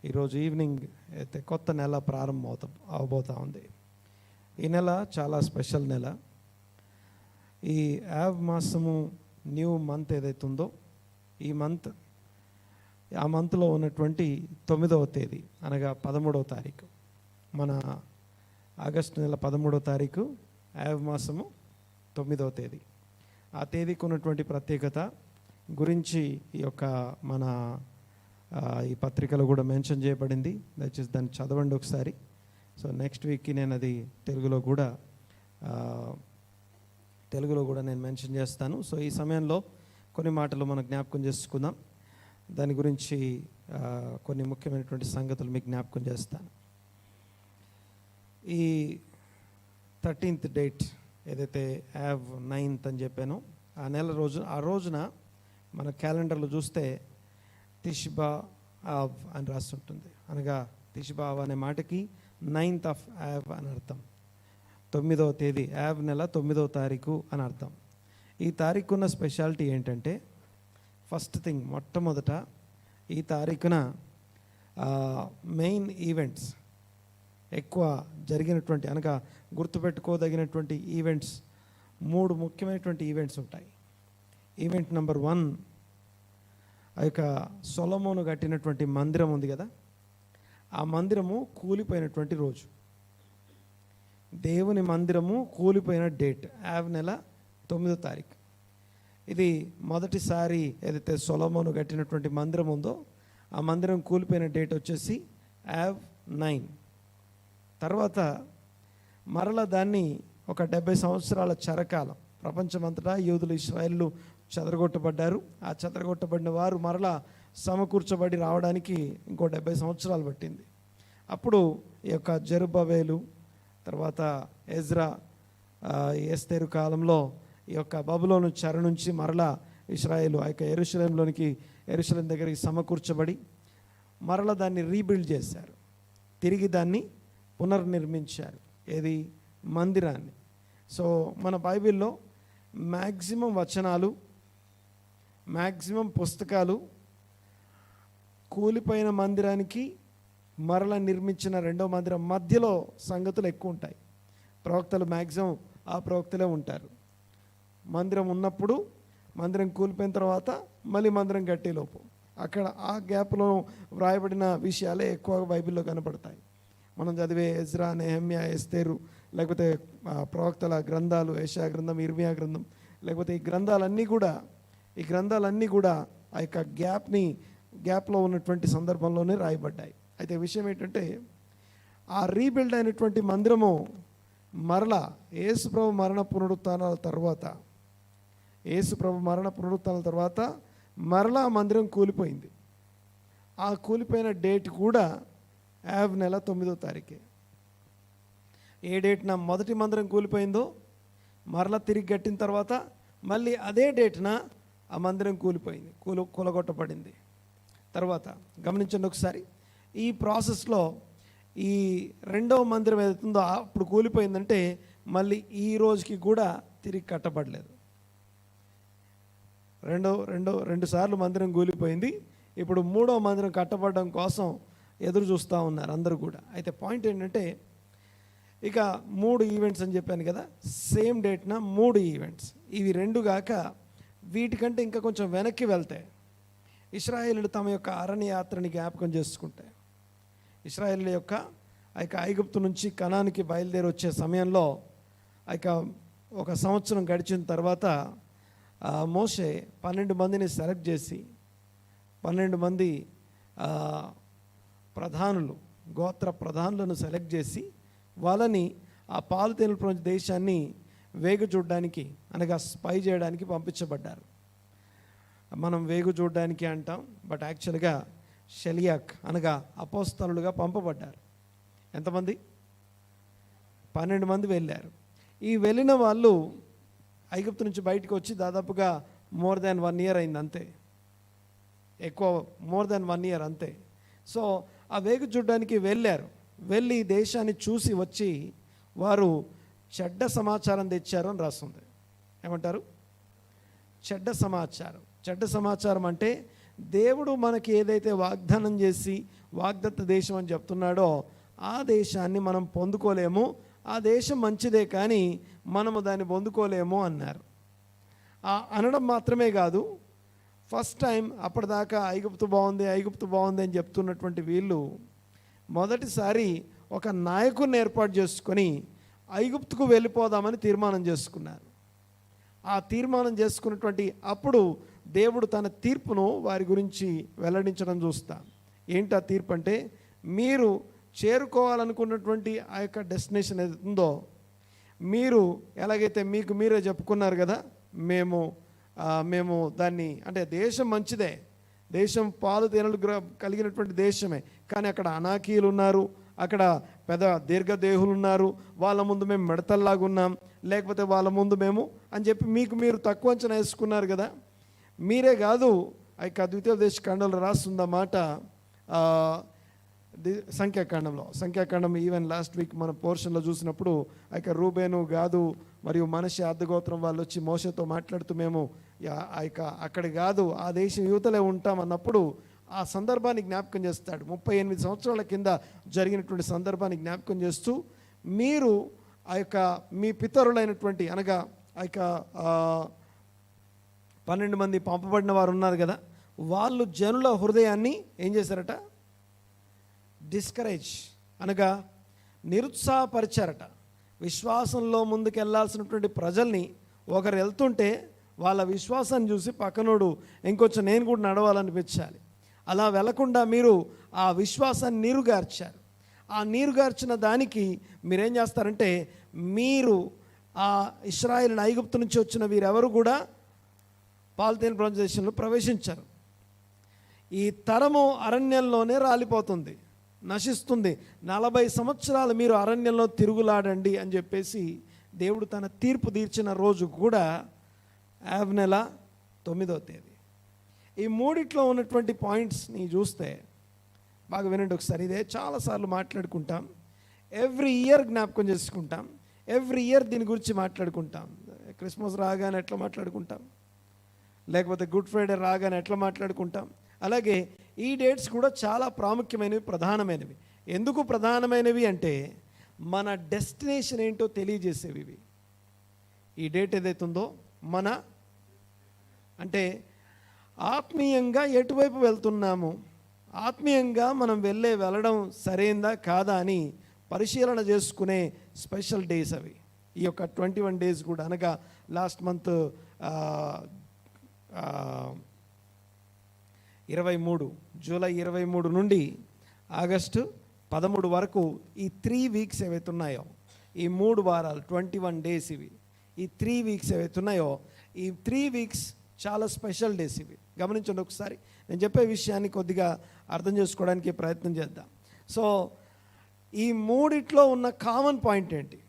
ఈరోజు ఈవినింగ్ అయితే కొత్త నెల ప్రారంభం అవబోతూ ఉంది. ఈ నెల చాలా స్పెషల్ నెల. ఈ యావ్ మాసము న్యూ మంత్ ఏదైతే ఉందో ఈ మంత్ ఆ మంత్లో ఉన్నటువంటి 9వ తేదీ అనగా 13వ తారీఖు, మన ఆగస్టు నెల 13వ తారీఖు యావ్ మాసము 9వ తేదీ. ఆ తేదీకి ఉన్నటువంటి ప్రత్యేకత గురించి ఈ యొక్క మన ఈ పత్రికలో కూడా మెన్షన్ చేయబడింది. దయచేసి దాన్ని చదవండి ఒకసారి. సో నెక్స్ట్ వీక్కి నేను అది తెలుగులో కూడా నేను మెన్షన్ చేస్తాను. సో ఈ సమయంలో కొన్ని మాటలు మనం జ్ఞాపకం చేసుకుందాం. దాని గురించి కొన్ని ముఖ్యమైనటువంటి సంగతులు మీకు జ్ఞాపకం చేస్తాను. ఈ 13th డేట్ ఏదైతే యావ్ 9th అని చెప్పానో ఆ రోజున మన క్యాలెండర్లో చూస్తే తిష్బా ఆవ్ అని రాసి ఉంటుంది. అనగా తిష్బా ఆవ్ అనే మాటకి 9th ఆఫ్ యావ్ అని అర్థం. 9వ తేదీ, యావ్ నెల 9వ తారీఖు అని అర్థం. ఈ తారీఖు ఉన్న స్పెషాలిటీ ఏంటంటే, ఫస్ట్ థింగ్, మొట్టమొదట ఈ తారీఖున మెయిన్ ఈవెంట్స్ ఎక్కువ జరిగినటువంటి, అనగా గుర్తుపెట్టుకోదగినటువంటి ఈవెంట్స్ 3 ముఖ్యమైనటువంటి ఈవెంట్స్ ఉంటాయి. ఈవెంట్ నెంబర్ 1, ఆ యొక్క సొలొమోను కట్టినటువంటి మందిరం ఉంది కదా, ఆ మందిరము కూలిపోయినటువంటి రోజు. దేవుని మందిరము కూలిపోయిన డేట్ యావ్ నెల 9వ తారీఖు. ఇది మొదటిసారి ఏదైతే సొలొమోను కట్టినటువంటి మందిరం ఉందో ఆ మందిరం కూలిపోయిన డేట్ వచ్చేసి యావ్ 9. తర్వాత మరల దాన్ని ఒక 70 సంవత్సరాల చెరకాలం ప్రపంచమంతటా యూదులు, ఇశ్రాయేలు చెదరగొట్టబడ్డారు. ఆ చెదరగొట్టబడిన వారు మరలా సమకూర్చబడి రావడానికి ఇంకో 70 సంవత్సరాలు పట్టింది. అప్పుడు ఈ యొక్క జెరుబ్బవేలు, తర్వాత ఎజ్రా, ఎస్తేరు కాలంలో ఈ యొక్క బబులోను చెర నుంచి మరలా ఇశ్రాయేలు ఆ యొక్క యెరూషలేం దగ్గరికి సమకూర్చబడి మరలా దాన్ని రీబిల్డ్ చేశారు. తిరిగి దాన్ని పునర్నిర్మించారు. ఏది? మందిరాన్ని. సో మన బైబిల్లో మ్యాక్సిమం వచనాలు, మ్యాక్సిమం పుస్తకాలు కూలిపోయిన మందిరానికి మరల నిర్మించిన రెండో మందిరం మధ్యలో సంగతులు ఎక్కువ ఉంటాయి. ప్రవక్తలు మ్యాక్సిమం ఆ ప్రవక్తలే ఉంటారు. మందిరం ఉన్నప్పుడు, మందిరం కూలిపోయిన తర్వాత మళ్ళీ మందిరం కట్టేలోపు అక్కడ ఆ గ్యాప్లో వ్రాయబడిన విషయాలే ఎక్కువగా బైబిల్లో కనపడతాయి. మనం చదివే ఎజ్రా, నెహెమ్యా, ఎస్తేరు, లేకపోతే ప్రవక్తల గ్రంథాలు, యెషయా గ్రంథం, ఇర్మియా గ్రంథం, లేకపోతే ఈ గ్రంథాలన్నీ కూడా ఆ యొక్క గ్యాప్లో ఉన్నటువంటి సందర్భంలోనే రాయబడ్డాయి. అయితే విషయం ఏంటంటే, ఆ రీబిల్డ్ అయినటువంటి మందిరము మరలా యేసుప్రభు మరణ పునరుత్థానాల తర్వాత మరలా మందిరం కూలిపోయింది. ఆ కూలిపోయిన డేట్ కూడా యావ్ నెల 9వ తారీఖే. ఏ డేట్న మొదటి మందిరం కూలిపోయిందో మరలా తిరిగి కట్టిన తర్వాత మళ్ళీ అదే డేట్న ఆ మందిరం కూలిపోయింది, కూలగొట్టబడింది. తర్వాత గమనించండి ఒకసారి, ఈ ప్రాసెస్లో ఈ రెండవ మందిరం ఏదైతుందో అప్పుడు కూలిపోయిందంటే మళ్ళీ ఈ రోజుకి కూడా తిరిగి కట్టబడలేదు. రెండు సార్లు మందిరం కూలిపోయింది. ఇప్పుడు 3వ మందిరం కట్టబడడం కోసం ఎదురు చూస్తూ ఉన్నారు అందరూ కూడా. అయితే పాయింట్ ఏంటంటే, ఇక 3 ఈవెంట్స్ అని చెప్పాను కదా, సేమ్ డేట్న 3 ఈవెంట్స్. ఇవి 2 గాక వీటికంటే ఇంకా కొంచెం వెనక్కి వెళ్తే ఇశ్రాయేలులు తమ యొక్క అరణ్య యాత్రని జ్ఞాపకం చేసుకుంటే, ఇశ్రాయేలుల యొక్క ఆ యొక్క ఐగుప్తు నుంచి కనానికి బయలుదేరి వచ్చే సమయంలో ఆ యొక్క 1 సంవత్సరం గడిచిన తర్వాత మోషే 12 మందిని సెలెక్ట్ చేసి 12 మంది గోత్ర ప్రధానులను సెలెక్ట్ చేసి వాళ్ళని ఆ పాలు తేనెల దేశాన్ని వేగు చూడడానికి, అనగా స్పై చేయడానికి పంపించబడ్డారు. మనం వేగు చూడడానికి అంటాం, బట్ యాక్చువల్గా షెలియాక్ అనగా అపోస్తలులుగా పంపబడ్డారు. ఎంతమంది? 12 మంది వెళ్ళారు. ఈ వెళ్ళిన వాళ్ళు ఐగుప్తు నుంచి బయటకు వచ్చి దాదాపుగా more than 1 year అయింది, అంతే. ఎక్కువ more than 1 year అంతే. సో ఆ వేగు చూడడానికి వెళ్ళి దేశాన్ని చూసి వచ్చి వారు చెడ్డ సమాచారం తెచ్చారు అని రాస్తుంది. ఏమంటారు? చెడ్డ సమాచారం అంటే దేవుడు మనకి ఏదైతే వాగ్దానం చేసి వాగ్దత్త దేశం అని చెప్తున్నాడో ఆ దేశాన్ని మనం పొందుకోలేము, ఆ దేశం మంచిదే కానీ మనము దాన్ని పొందుకోలేము అన్నారు. అనడం మాత్రమే కాదు, ఫస్ట్ టైం అప్పటిదాకా ఐగుప్తు బాగుంది అని చెప్తున్నటువంటి వీళ్ళు మొదటిసారి ఒక నాయకుడిని ఏర్పాటు చేసుకొని ఐగుప్తుకు వెళ్ళిపోదామని తీర్మానం చేసుకున్నారు. ఆ తీర్మానం చేసుకున్నటువంటి అప్పుడు దేవుడు తన తీర్పును వారి గురించి వెల్లడించడం చూస్తాం. ఏంటి ఆ తీర్పు అంటే, మీరు చేరుకోవాలనుకున్నటువంటి ఆ యొక్క డెస్టినేషన్ ఏది ఉందో, మీరు ఎలాగైతే మీకు మీరే చెప్పుకున్నారు కదా, మేము దాన్ని అంటే దేశం మంచిదే, దేశం పాలు తేనెలు కలిగినటువంటి దేశమే, కానీ అక్కడ అనాకీయులు ఉన్నారు, అక్కడ పెద్ద దీర్ఘదేహులు ఉన్నారు, వాళ్ళ ముందు మేము మిడతల్లాగా ఉన్నాం, లేకపోతే వాళ్ళ ముందు మేము అని చెప్పి మీకు మీరు తక్కువ అంచనా వేసుకున్నారు కదా. మీరే కాదు, ఆ యొక్క ద్వితీయోపదేశ కాండంలో రాస్తుందన్నమాట, సంఖ్యాకాండం ఈవెన్ లాస్ట్ వీక్ మన పోర్షన్లో చూసినప్పుడు ఆ యొక్క రూబేను, గాదు మరియు మనషే అర్ధగోత్రం వాళ్ళు వచ్చి మోషేతో మాట్లాడుతూ మేము ఆ యొక్క అక్కడ కాదు ఆ దేశం యువతలే ఉంటాం అన్నప్పుడు ఆ సందర్భాన్ని జ్ఞాపకం చేస్తాడు. 38 సంవత్సరాల కింద జరిగినటువంటి సందర్భాన్ని జ్ఞాపకం చేస్తూ, మీరు ఆ యొక్క మీ పితరులైనటువంటి అనగా ఆ యొక్క 12 మంది పంపబడిన వారు ఉన్నారు కదా, వాళ్ళు జనుల హృదయాన్ని ఏం చేశారట, డిస్కరేజ్ అనగా నిరుత్సాహపరిచారట. విశ్వాసంలో ముందుకెళ్లాల్సినటువంటి ప్రజల్ని ఒకరు వెళ్తుంటే వాళ్ళ విశ్వాసాన్ని చూసి పక్కనోడు ఇంకొంచెం నేను కూడా నడవాలనిపించాలి, అలా వెళ్లకుండా మీరు ఆ విశ్వాసాన్ని నీరుగార్చారు. ఆ నీరుగార్చిన దానికి మీరేం చేస్తారంటే, మీరు ఆ ఇశ్రాయేలు ఐగుప్తు నుంచి వచ్చిన వీరెవరు కూడా పాలుతేనె ప్రదేశంలో ప్రవేశించారు. ఈ తరము అరణ్యంలోనే రాలిపోతుంది, నశిస్తుంది. 40 సంవత్సరాలు మీరు అరణ్యంలో తిరుగులాడండి అని చెప్పేసి దేవుడు తన తీర్పు తీర్చిన రోజు కూడా ఆవ్ నెల 9వ తేదీ. ఈ మూడిట్లో ఉన్నటువంటి పాయింట్స్ని చూస్తే బాగా వినండి ఒకసారి. ఇదే చాలాసార్లు మాట్లాడుకుంటాం, ఎవ్రీ ఇయర్ జ్ఞాపకం చేసుకుంటాం, ఎవ్రీ ఇయర్ దీని గురించి మాట్లాడుకుంటాం. క్రిస్మస్ రాగానే ఎట్లా మాట్లాడుకుంటాం, లేకపోతే గుడ్ ఫ్రైడే రాగానే ఎట్లా మాట్లాడుకుంటాం, అలాగే ఈ డేట్స్ కూడా చాలా ప్రాముఖ్యమైనవి, ప్రధానమైనవి. ఎందుకు ప్రధానమైనవి అంటే మన డెస్టినేషన్ ఏంటో తెలియజేసేవి ఇవి. ఈ డేట్ ఏదైతుందో మన అంటే ఆత్మీయంగా ఎటువైపు వెళ్తున్నాము, ఆత్మీయంగా మనం వెళ్ళడం సరైందా కాదా అని పరిశీలన చేసుకునే స్పెషల్ డేస్ అవి. ఈ యొక్క 21 డేస్ కూడా అనగా లాస్ట్ మంత్ 23 జూలై 23 నుండి ఆగస్టు 13 వరకు ఈ 3 వీక్స్ ఏవైతే ఉన్నాయో, ఈ 3 వారాలు 21 డేస్ ఇవి. ఈ 3 వీక్స్ ఏవైతే ఉన్నాయో, ఈ 3 వీక్స్ చాలా స్పెషల్ డేస్ ఇవి. గమనించండి ఒకసారి, నేను చెప్పే విషయాన్ని కొద్దిగా అర్థం చేసుకోవడానికి ప్రయత్నం చేద్దాం. సో ఈ మూడిట్లో ఉన్న కామన్ పాయింట్ ఏంటి,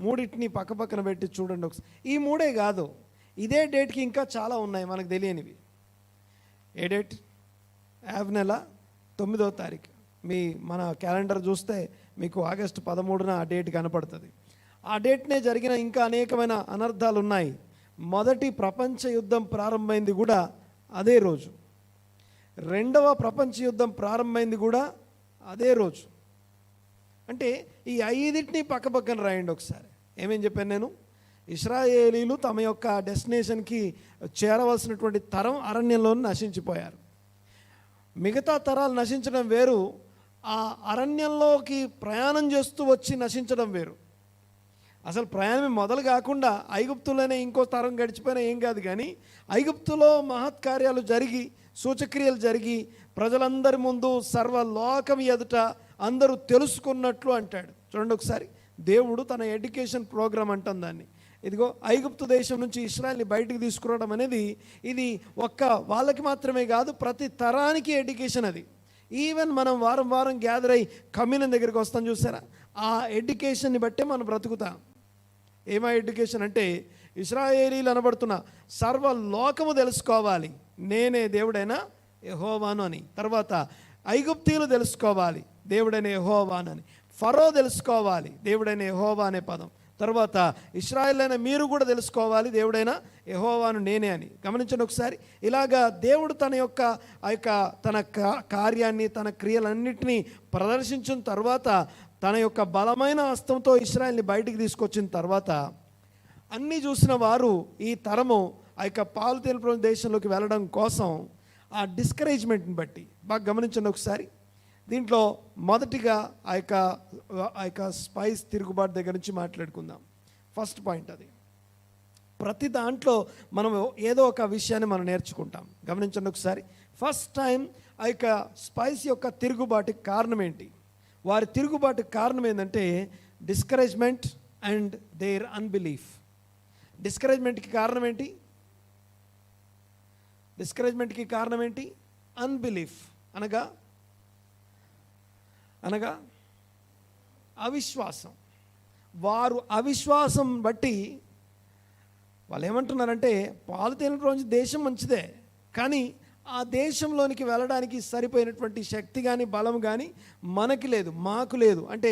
మూడింటిని పక్కన పెట్టి చూడండి ఒకసారి. ఈ మూడే కాదు, ఇదే డేట్కి ఇంకా చాలా ఉన్నాయి మనకు తెలియనివి. ఏ డేట్? ఆవ్ నెల 9వ తారీఖు. మన క్యాలెండర్ చూస్తే మీకు ఆగస్టు 13న ఆ డేట్ కనపడుతుంది. ఆ డేట్నే జరిగిన ఇంకా అనేకమైన అనర్థాలు ఉన్నాయి. మొదటి ప్రపంచ యుద్ధం ప్రారంభమైంది కూడా అదే రోజు, రెండవ ప్రపంచ యుద్ధం ప్రారంభమైంది కూడా అదే రోజు. అంటే ఈ 5టిని పక్కన రాయండి ఒకసారి. ఏమేం చెప్పాను నేను? ఇశ్రాయేలీలు తమ యొక్క డెస్టినేషన్కి చేరవలసినటువంటి తరం అరణ్యంలో నశించిపోయారు. మిగతా తరాలు నశించడం వేరు, ఆ అరణ్యంలోకి ప్రయాణం చేస్తూ వచ్చి నశించడం వేరు. అసలు ప్రయాణం మొదలు కాకుండా ఐగుప్తులోనే ఇంకో తరం గడిచిపోయినా ఏం కాదు, కానీ ఐగుప్తులో మహత్కార్యాలు జరిగి సూచక్రియలు జరిగి ప్రజలందరి ముందు సర్వలోకం ఎదుట అందరూ తెలుసుకున్నట్లు అంటాడు. చూడండి ఒకసారి, దేవుడు తన ఎడ్యుకేషన్ ప్రోగ్రామ్ అంటాం దాన్ని. ఇదిగో ఐగుప్తు దేశం నుంచి ఇశ్రాయేల్ని బయటికి తీసుకురావడం అనేది ఇది ఒక్క వాళ్ళకి మాత్రమే కాదు, ప్రతి తరానికి ఎడ్యుకేషన్ అది. ఈవెన్ మనం వారం గ్యాదర్ అయ్యి కమ్యూనియన్ దగ్గరికి వస్తాం చూసారా, ఆ ఎడ్యుకేషన్ని బట్టే మనం బ్రతుకుతాం. ఏమా ఎడ్యుకేషన్ అంటే, ఇశ్రాయేలీలు అనబడుతున్న సర్వలోకము తెలుసుకోవాలి నేనే దేవుడైన యెహోవాను అని. తర్వాత ఐగుప్తీయులు తెలుసుకోవాలి దేవుడైన యెహోవాను అని. ఫరో తెలుసుకోవాలి దేవుడైన యెహోవా అనే పదం. తర్వాత ఇశ్రాయేలైన మీరు కూడా తెలుసుకోవాలి దేవుడైన యెహోవాను నేనే అని. గమనించండి ఒకసారి. ఇలాగా దేవుడు తన యొక్క తన కార్యాన్ని, తన క్రియలన్నింటినీ ప్రదర్శించిన తర్వాత, తన యొక్క బలమైన హస్తంతో ఇశ్రాయేల్ని బయటికి తీసుకొచ్చిన తర్వాత, అన్నీ చూసిన వారు ఈ తరము పాలు తేనె దేశంలోకి వెళ్ళడం కోసం ఆ డిస్కరేజ్మెంట్ని బట్టి బాగా గమనించండి ఒకసారి. దీంట్లో మొదటిగా స్పైస్ తిరుగుబాటు దగ్గర నుంచి మాట్లాడుకుందాం. ఫస్ట్ పాయింట్ అది. ప్రతి దాంట్లో మనం ఏదో ఒక విషయాన్ని మనం నేర్చుకుంటాం. గమనించండి ఒకసారి. ఫస్ట్ టైం స్పైస్ యొక్క తిరుగుబాటుకి కారణం ఏంటి? వారి తిరుగుబాటుకి కారణం ఏంటంటే డిస్కరేజ్మెంట్ అండ్ దేర్ అన్బిలీఫ్. డిస్కరేజ్మెంట్కి కారణం ఏంటి? డిస్కరేజ్మెంట్కి కారణం ఏంటి? అన్బిలీఫ్ అనగా అవిశ్వాసం. వారు అవిశ్వాసం బట్టి వాళ్ళు ఏమంటున్నారంటే, పాలు తేనె దేశం మంచిదే, కానీ ఆ దేశంలోనికి వెళ్ళడానికి సరిపోయినటువంటి శక్తి కానీ బలం కానీ మనకి లేదు, మాకు లేదు. అంటే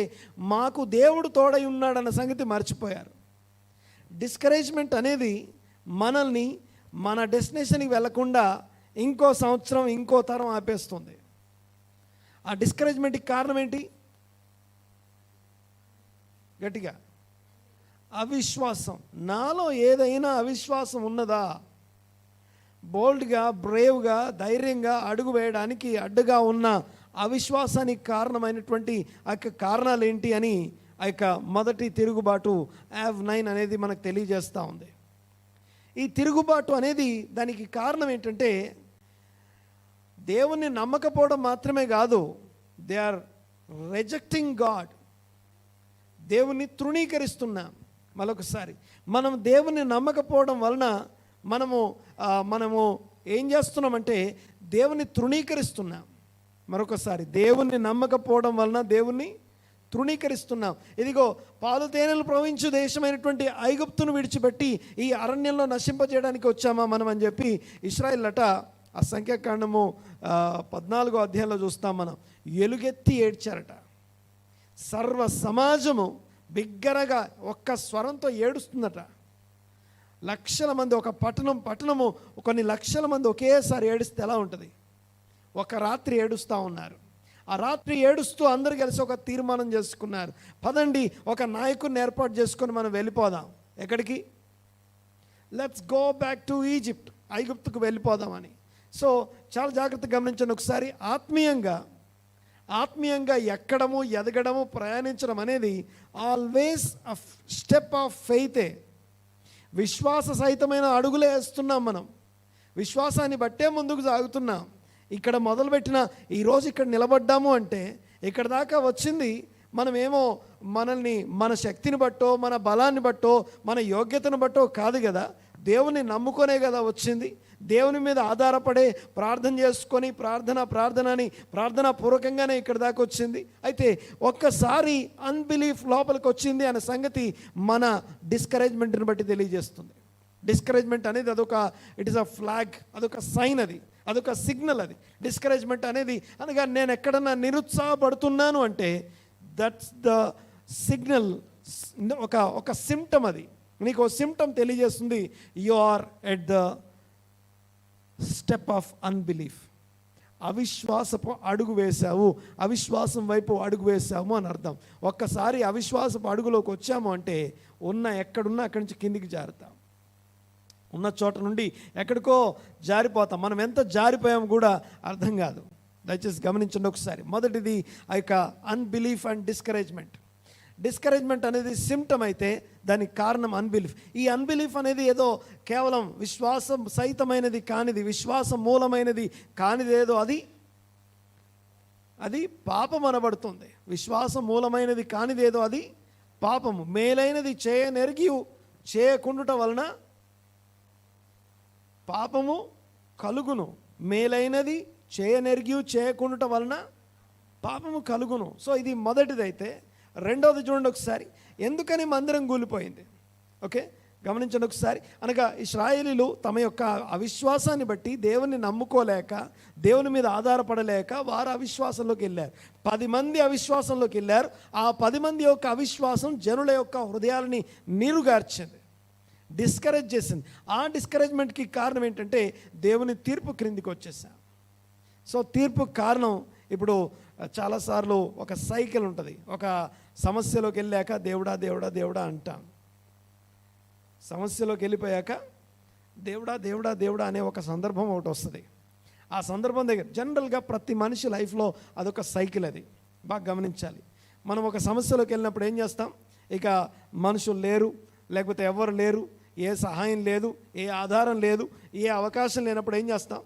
మాకు దేవుడు తోడై ఉన్నాడన్న సంగతి మర్చిపోయారు. డిస్కరేజ్మెంట్ అనేది మనల్ని మన డెస్టినేషన్కి వెళ్లకుండా ఇంకో సంవత్సరం, ఇంకో తరం ఆపేస్తుంది. ఆ డిస్కరేజ్మెంట్కి కారణం ఏంటి? గట్టిగా అవిశ్వాసం. నాలో ఏదైనా అవిశ్వాసం ఉన్నదా? బోల్డ్గా, బ్రేవ్గా, ధైర్యంగా అడుగు వేయడానికి అడ్డుగా ఉన్న అవిశ్వాసానికి కారణమైనటువంటి కారణాలు ఏంటి అని మొదటి తిరుగుబాటు AV9 అనేది మనకు తెలియజేస్తూ ఉంది. ఈ తిరుగుబాటు అనేది దానికి కారణం ఏంటంటే, దేవుణ్ణి నమ్మకపోవడం మాత్రమే కాదు, దే ఆర్ రిజెక్టింగ్ గాడ్. దేవుణ్ణి తృణీకరిస్తున్నాం. మరొకసారి, మనం దేవుణ్ణి నమ్మకపోవడం వలన మనము ఏం చేస్తున్నామంటే దేవుణ్ణి తృణీకరిస్తున్నాం. మరొకసారి, దేవుణ్ణి నమ్మకపోవడం వలన దేవుణ్ణి తృణీకరిస్తున్నాం. ఇదిగో పాలు తేనెలు ప్రవహించు దేశమైనటువంటి ఐగుప్తును విడిచిపెట్టి ఈ అరణ్యంలో నశింపజేయడానికి వచ్చామా మనం అని చెప్పి ఇశ్రాయేలట ఆ సంఖ్యాకాండము 14వ అధ్యాయంలో చూస్తాం మనం. ఎలుగెత్తి ఏడ్చారట. సర్వ సమాజము బిగ్గరగా ఒక్క స్వరంతో ఏడుస్తుందట. లక్షల మంది, ఒక పట్టణము కొన్ని లక్షల మంది ఒకేసారి ఏడిస్తే ఎలా ఉంటుంది? ఒక రాత్రి ఏడుస్తూ ఉన్నారు. ఆ రాత్రి ఏడుస్తూ అందరు కలిసి ఒక తీర్మానం చేసుకున్నారు, పదండి ఒక నాయకుడిని ఏర్పాటు చేసుకొని మనం వెళ్ళిపోదాం. ఎక్కడికి? Let's go back to Egypt, ఐగుప్తుకు వెళ్ళిపోదామని. సో చాలా జాగ్రత్తగా గమనించండి ఒకసారి. ఆత్మీయంగా ఎక్కడము, ఎదగడము, ప్రయాణించడం అనేది ఆల్వేస్ అ స్టెప్ ఆఫ్ ఫెయితే. విశ్వాస సహితమైన అడుగులే వేస్తున్నాం మనం. విశ్వాసాన్ని బట్టే ముందుకు సాగుతున్నాం. ఇక్కడ మొదలుపెట్టిన ఈరోజు ఇక్కడ నిలబడ్డాము అంటే, ఇక్కడ దాకా వచ్చింది మనమేమో మనల్ని మన శక్తిని బట్టో, మన బలాన్ని బట్టో, మన యోగ్యతను బట్టో కాదు కదా. దేవుని నమ్ముకొనే కదా వచ్చింది. దేవుని మీద ఆధారపడే ప్రార్థన చేసుకొని ప్రార్థనా పూర్వకంగానే ఇక్కడ దాకా వచ్చింది. అయితే ఒక్కసారి అన్బిలీఫ్ లోపలికి వచ్చింది అనే సంగతి మన డిస్కరేజ్మెంట్ని బట్టి తెలియజేస్తుంది. డిస్కరేజ్మెంట్ అనేది ఇట్ ఈస్ అ ఫ్లాగ్, అదొక సైన్, అదొక సిగ్నల్. అది డిస్కరేజ్మెంట్ అనేది అనగా నేను ఎక్కడన్నా నిరుత్సాహపడుతున్నాను అంటే దట్స్ ద సిగ్నల్, ఒక సిమ్టమ్. అది నీకు ఒక సిమ్టమ్ తెలియజేస్తుంది, you are at the step of unbelief. అవిశ్వాసపు అడుగు వేశావు, అవిశ్వాసం వైపు అడుగు వేశాము అని అర్థం. ఒక్కసారి అవిశ్వాసపు అడుగులోకి వచ్చాము అంటే ఎక్కడున్నా అక్కడి నుంచి కిందికి జారుతాం. ఉన్న చోట నుండి ఎక్కడికో జారిపోతాం. మనం ఎంత జారిపోయాము కూడా అర్థం కాదు. దయచేసి గమనించండి ఒకసారి. మొదటిది అన్బిలీఫ్ అండ్ డిస్కరేజ్మెంట్. డిస్కరేజ్మెంట్ అనేది సిమ్టమ్ అయితే దానికి కారణం అన్బిలీఫ్. ఈ అన్బిలీఫ్ అనేది ఏదో కేవలం విశ్వాసం సహితమైనది కానిది, విశ్వాసం మూలమైనది కానిది ఏదో అది పాపం అనబడుతుంది. విశ్వాసం మూలమైనది కానిది ఏదో అది పాపము. మేలైనది చేయనెరిగి చేయకుండుట వలన పాపము కలుగును. మేలైనది చేయనెరిగి చేయకుండుట వలన పాపము కలుగును. సో ఇది మొదటిదైతే. రెండవది చూడండి ఒకసారి, ఎందుకని మందిరం కూలిపోయింది. ఓకే, గమనించండి ఒకసారి. అనగా ఇశ్రాయేలీలు తమ యొక్క అవిశ్వాసాన్ని బట్టి దేవుని నమ్ముకోలేక, దేవుని మీద ఆధారపడలేక వారు అవిశ్వాసంలోకి వెళ్ళారు. 10 మంది అవిశ్వాసంలోకి వెళ్ళారు. ఆ 10 మంది యొక్క అవిశ్వాసం జనుల యొక్క హృదయాలని నీరుగార్చింది, డిస్కరేజ్ చేసింది. ఆ డిస్కరేజ్మెంట్కి కారణం ఏంటంటే దేవుని తీర్పు క్రిందికి వచ్చేసాం. సో తీర్పు కారణం ఇప్పుడు చాలాసార్లు ఒక సైకిల్ ఉంటుంది. ఒక సమస్యలోకి వెళ్ళాక దేవుడా దేవుడా దేవుడా అంటాం. సమస్యలోకి వెళ్ళిపోయాక దేవుడా దేవుడా దేవుడా అనే ఒక సందర్భం ఒకటి వస్తుంది. ఆ సందర్భం దగ్గర జనరల్గా ప్రతి మనిషి లైఫ్లో అదొక సైకిల్. అది బాగా గమనించాలి. మనం ఒక సమస్యలోకి వెళ్ళినప్పుడు ఏం చేస్తాం? ఇక మనుషులు లేరు, లేకపోతే ఎవరు లేరు, ఏ సహాయం లేదు, ఏ ఆధారం లేదు, ఏ అవకాశం లేనప్పుడు ఏం చేస్తాం?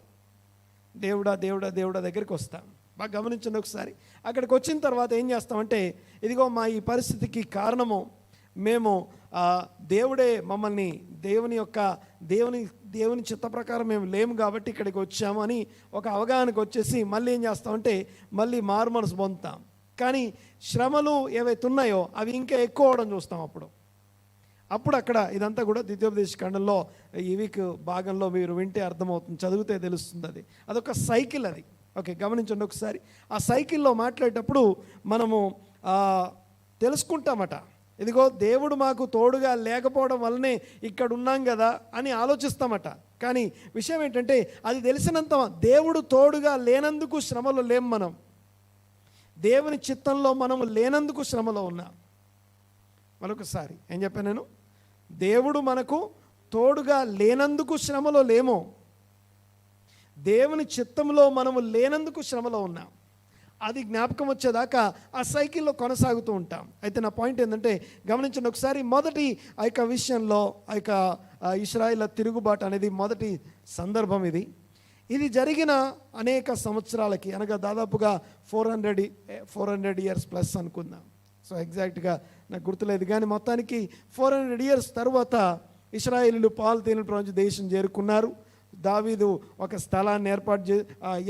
దేవుడా దేవుడా దేవుడా దగ్గరికి వస్తాం. బాగా గమనించండి ఒకసారి. అక్కడికి వచ్చిన తర్వాత ఏం చేస్తామంటే, ఇదిగో మా ఈ పరిస్థితికి కారణము మేము దేవుడే మమ్మల్ని దేవుని చిత్త ప్రకారం మేము లేము కాబట్టి ఇక్కడికి వచ్చాము అని ఒక అవగాహనకు వచ్చేసి మళ్ళీ ఏం చేస్తామంటే మళ్ళీ మారు మనసు పొందుతాం. కానీ శ్రమలు ఏవైతే ఉన్నాయో అవి ఇంకా ఎక్కువ అవడం చూస్తాం. అప్పుడు అక్కడ ఇదంతా కూడా ద్వితీయోపదేశ ఖండంలో ఈ వీక్ భాగంలో మీరు వింటే అర్థమవుతుంది, చదివితే తెలుస్తుంది. అదొక సైకిల్. అది ఓకే, గమనించండి ఒకసారి. ఆ సైకిల్లో మాట్లాడేటప్పుడు మనము తెలుసుకుంటామట, ఇదిగో దేవుడు మాకు తోడుగా లేకపోవడం వల్లనే ఇక్కడ ఉన్నాం కదా అని ఆలోచిస్తామట. కానీ విషయం ఏంటంటే అది తెలిసినంత దేవుడు తోడుగా లేనందుకు శ్రమలో లేం. మనం దేవుని చిత్తంలో మనము లేనందుకు శ్రమలో ఉన్నాం. మరొకసారి ఏం చెప్పాను నేను? దేవుడు మనకు తోడుగా లేనందుకు శ్రమలో లేమో, దేవుని చిత్తంలో మనము లేనందుకు శ్రమలో ఉన్నాం. అది జ్ఞాపకం వచ్చేదాకా ఆ సైకిల్లో కొనసాగుతూ ఉంటాం. అయితే నా పాయింట్ ఏంటంటే గమనించండి ఒకసారి. మొదటి ఆ యొక్క విషయంలో ఆ యొక్క ఇశ్రాయేలు తిరుగుబాటు అనేది మొదటి సందర్భం. ఇది జరిగిన అనేక సంవత్సరాలకి, అనగా దాదాపుగా 400 ఇయర్స్ ప్లస్ అనుకుందాం. సో ఎగ్జాక్ట్గా నాకు గుర్తులేదు, కానీ మొత్తానికి 400 ఇయర్స్ తర్వాత ఇశ్రాయేలీలు పాలు తేనెలు ప్రవహించే దేశం చేరుకున్నారు. దావీదు ఒక స్థలాన్ని ఏర్పాటు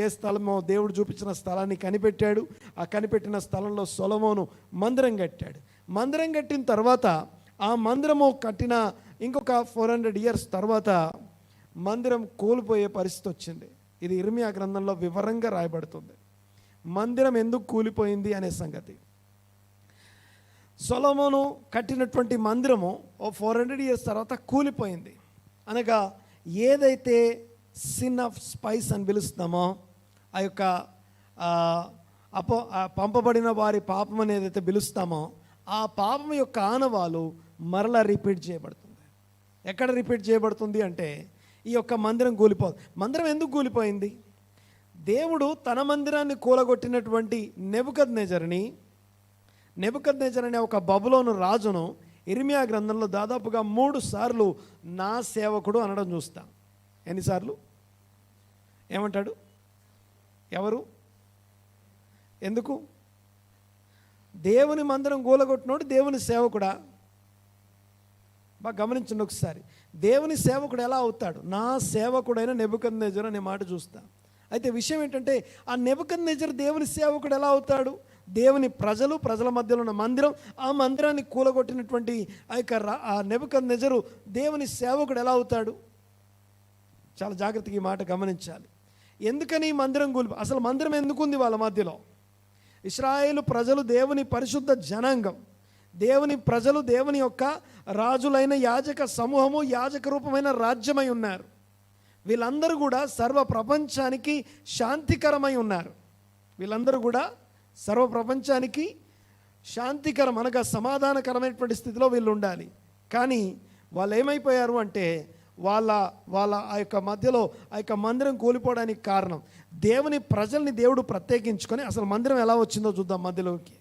ఏ స్థలమో దేవుడు చూపించిన స్థలాన్ని కనిపెట్టాడు. ఆ కనిపెట్టిన స్థలంలో సొలొమోను మందిరం కట్టాడు. మందిరం కట్టిన తర్వాత ఆ మందిరము కట్టిన ఇంకొక 400 ఇయర్స్ తర్వాత మందిరం కూలిపోయే పరిస్థితి వచ్చింది. ఇది ఇర్మియా గ్రంథంలో వివరంగా రాయబడుతుంది, మందిరం ఎందుకు కూలిపోయింది అనే సంగతి. సొలొమోను కట్టినటువంటి మందిరము 400 ఇయర్స్ తర్వాత కూలిపోయింది. అనగా ఏదైతే సిన్ ఆఫ్ స్పైస్ అని పిలుస్తున్నామో, ఆ యొక్క పంపబడిన వారి పాపం అని ఏదైతే పిలుస్తామో, ఆ పాపం యొక్క ఆనవాలు మరలా రిపీట్ చేయబడుతుంది. ఎక్కడ రిపీట్ చేయబడుతుంది అంటే ఈ యొక్క మందిరం కూలిపోదు. మందిరం ఎందుకు కూలిపోయింది? దేవుడు తన మందిరాన్ని కూలగొట్టినటువంటి నెబుకద్నెజర్ అనే ఒక బబులోను రాజును ఇర్మియా గ్రంథంలో దాదాపుగా 3 సార్లు నా సేవకుడు అనడం చూస్తాం. ఎన్నిసార్లు? ఏమంటాడు? ఎవరు? ఎందుకు? దేవుని మందిరం కూలగొట్టినోడు దేవుని సేవకుడా? బాగా గమనించండి ఒకసారి. దేవుని సేవకుడు ఎలా అవుతాడు? నా సేవకుడైన నెబుకద్నెజర్ అనే మాట చూస్తాం. అయితే విషయం ఏంటంటే ఆ నెబుకద్నెజర్ దేవుని సేవకుడు ఎలా అవుతాడు? దేవుని ప్రజల మధ్యలో ఉన్న మందిరం, ఆ మందిరాన్ని కూలగొట్టినటువంటి ఆ నెబుకద్నెజరు దేవుని సేవకుడు ఎలా అవుతాడు? చాలా జాగ్రత్తగా ఈ మాట గమనించాలి. ఎందుకని మందిరం అసలు మందిరం ఎందుకు ఉంది వాళ్ళ మధ్యలో? ఇశ్రాయేలు ప్రజలు దేవుని పరిశుద్ధ జనాంగం, దేవుని ప్రజలు దేవుని యొక్క రాజులైన యాజక సమూహము, యాజక రూపమైన రాజ్యమై ఉన్నారు. వీళ్ళందరూ కూడా సర్వ ప్రపంచానికి శాంతికరమై ఉన్నారు. వీళ్ళందరూ కూడా సర్వ ప్రపంచానికి శాంతికరం, అనగా సమాధానకరమైనటువంటి స్థితిలో వీళ్ళు ఉండాలి. కానీ వాళ్ళు ఏమైపోయారు అంటే వాళ్ళ ఆ యొక్క మధ్యలో ఆ యొక్క మందిరం కూలిపోవడానికి కారణం దేవుని ప్రజల్ని దేవుడు ప్రత్యేకించుకొని, అసలు మందిరం ఎలా వచ్చిందో చూద్దాం. మధ్యలోకి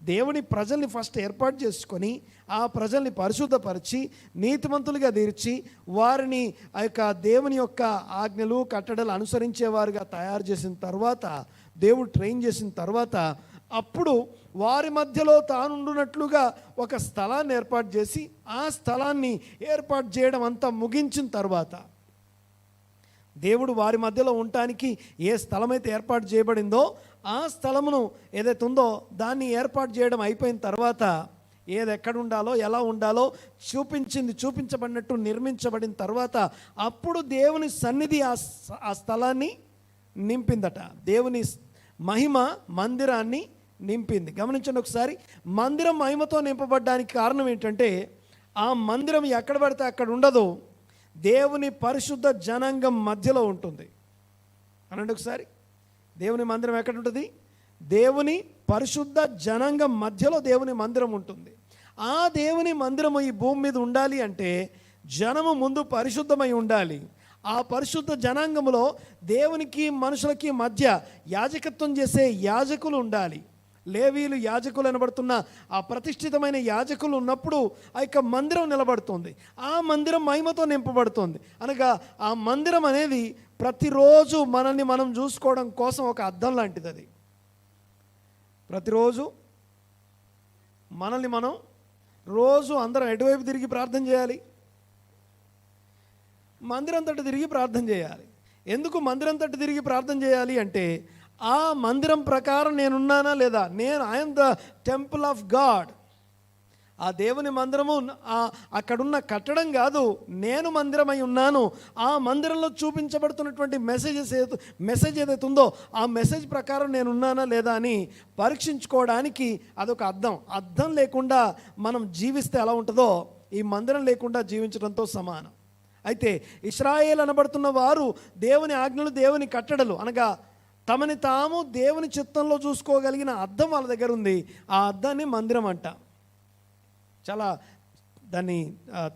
దేవుని ప్రజల్ని ఫస్ట్ ఏర్పాటు చేసుకొని ఆ ప్రజల్ని పరిశుద్ధపరిచి నీతిమంతులుగా తీర్చి వారిని ఆ యొక్క దేవుని యొక్క ఆజ్ఞలు కట్టడలు అనుసరించేవారుగా తయారు చేసిన తర్వాత, దేవుడు ట్రైన్ చేసిన తర్వాత, అప్పుడు వారి మధ్యలో తానుండునట్లుగా ఒక స్థలాన్ని ఏర్పాటు చేసి ఆ స్థలాన్ని ఏర్పాటు చేయడం అంతా ముగించిన తర్వాత, దేవుడు వారి మధ్యలో ఉండటానికి ఏ స్థలమైతే ఏర్పాటు చేయబడిందో ఆ స్థలమును ఏదైతే ఉందో దాన్ని ఏర్పాటు చేయడం అయిపోయిన తర్వాత ఏది ఎక్కడ ఉండాలో ఎలా ఉండాలో చూపించబడినట్టు నిర్మించబడిన తర్వాత అప్పుడు దేవుని సన్నిధి ఆ స్థలాన్ని నింపిందట. దేవుని మహిమ మందిరాన్ని నింపింది. గమనించండి ఒకసారి, మందిరం మహిమతో నింపబడ్డానికి కారణం ఏంటంటే ఆ మందిరం ఎక్కడ పడితే అక్కడ ఉండదు, దేవుని పరిశుద్ధ జనాంగం మధ్యలో ఉంటుంది. అనండి ఒకసారి, దేవుని మందిరం ఎక్కడ ఉంటుంది? దేవుని పరిశుద్ధ జనాంగం మధ్యలో దేవుని మందిరం ఉంటుంది. ఆ దేవుని మందిరము ఈ భూమి మీద ఉండాలి అంటే జనము ముందు పరిశుద్ధమై ఉండాలి. ఆ పరిశుద్ధ జనాంగములో దేవునికి మనుషులకి మధ్య యాజకత్వం చేసే యాజకులు ఉండాలి. లేవీలు యాజకులు అనబడుతున్న ఆ ప్రతిష్ఠితమైన యాజకులు ఉన్నప్పుడు ఆ యొక్క మందిరం నిలబడుతుంది. ఆ మందిరం మహిమతో నింపబడుతుంది. అనగా ఆ మందిరం అనేది ప్రతిరోజు మనల్ని మనం చూసుకోవడం కోసం ఒక అద్దం లాంటిది. అది ప్రతిరోజు మనల్ని మనం రోజు అందరం ఎటువైపు తిరిగి ప్రార్థన చేయాలి? మందిరం తట్టు తిరిగి ప్రార్థన చేయాలి. ఎందుకు మందిరం తట్టు తిరిగి ప్రార్థన చేయాలి అంటే ఆ మందిరం ప్రకారం నేనున్నానా లేదా? I'm the temple of God. ఆ దేవుని మందిరము అక్కడున్న కట్టడం కాదు, నేను మందిరమై ఉన్నాను. ఆ మందిరంలో చూపించబడుతున్నటువంటి మెసేజ్ ఏదైతే ఉందో ఆ మెసేజ్ ప్రకారం నేను ఉన్నానా లేదా అని పరీక్షించుకోవడానికి అదొక అద్దం లేకుండా మనం జీవిస్తే ఎలా ఉంటుందో ఈ మందిరం లేకుండా జీవించడంతో సమానం. అయితే ఇశ్రాయేలు అనబడుతున్న వారు దేవుని ఆజ్ఞలు, దేవుని కట్టడలు అనగా తమని తాము దేవుని చిత్తంలో చూసుకోగలిగిన అద్దం వాళ్ళ దగ్గర ఉంది. ఆ అద్దాన్ని మందిరం అంట. చాలా దాన్ని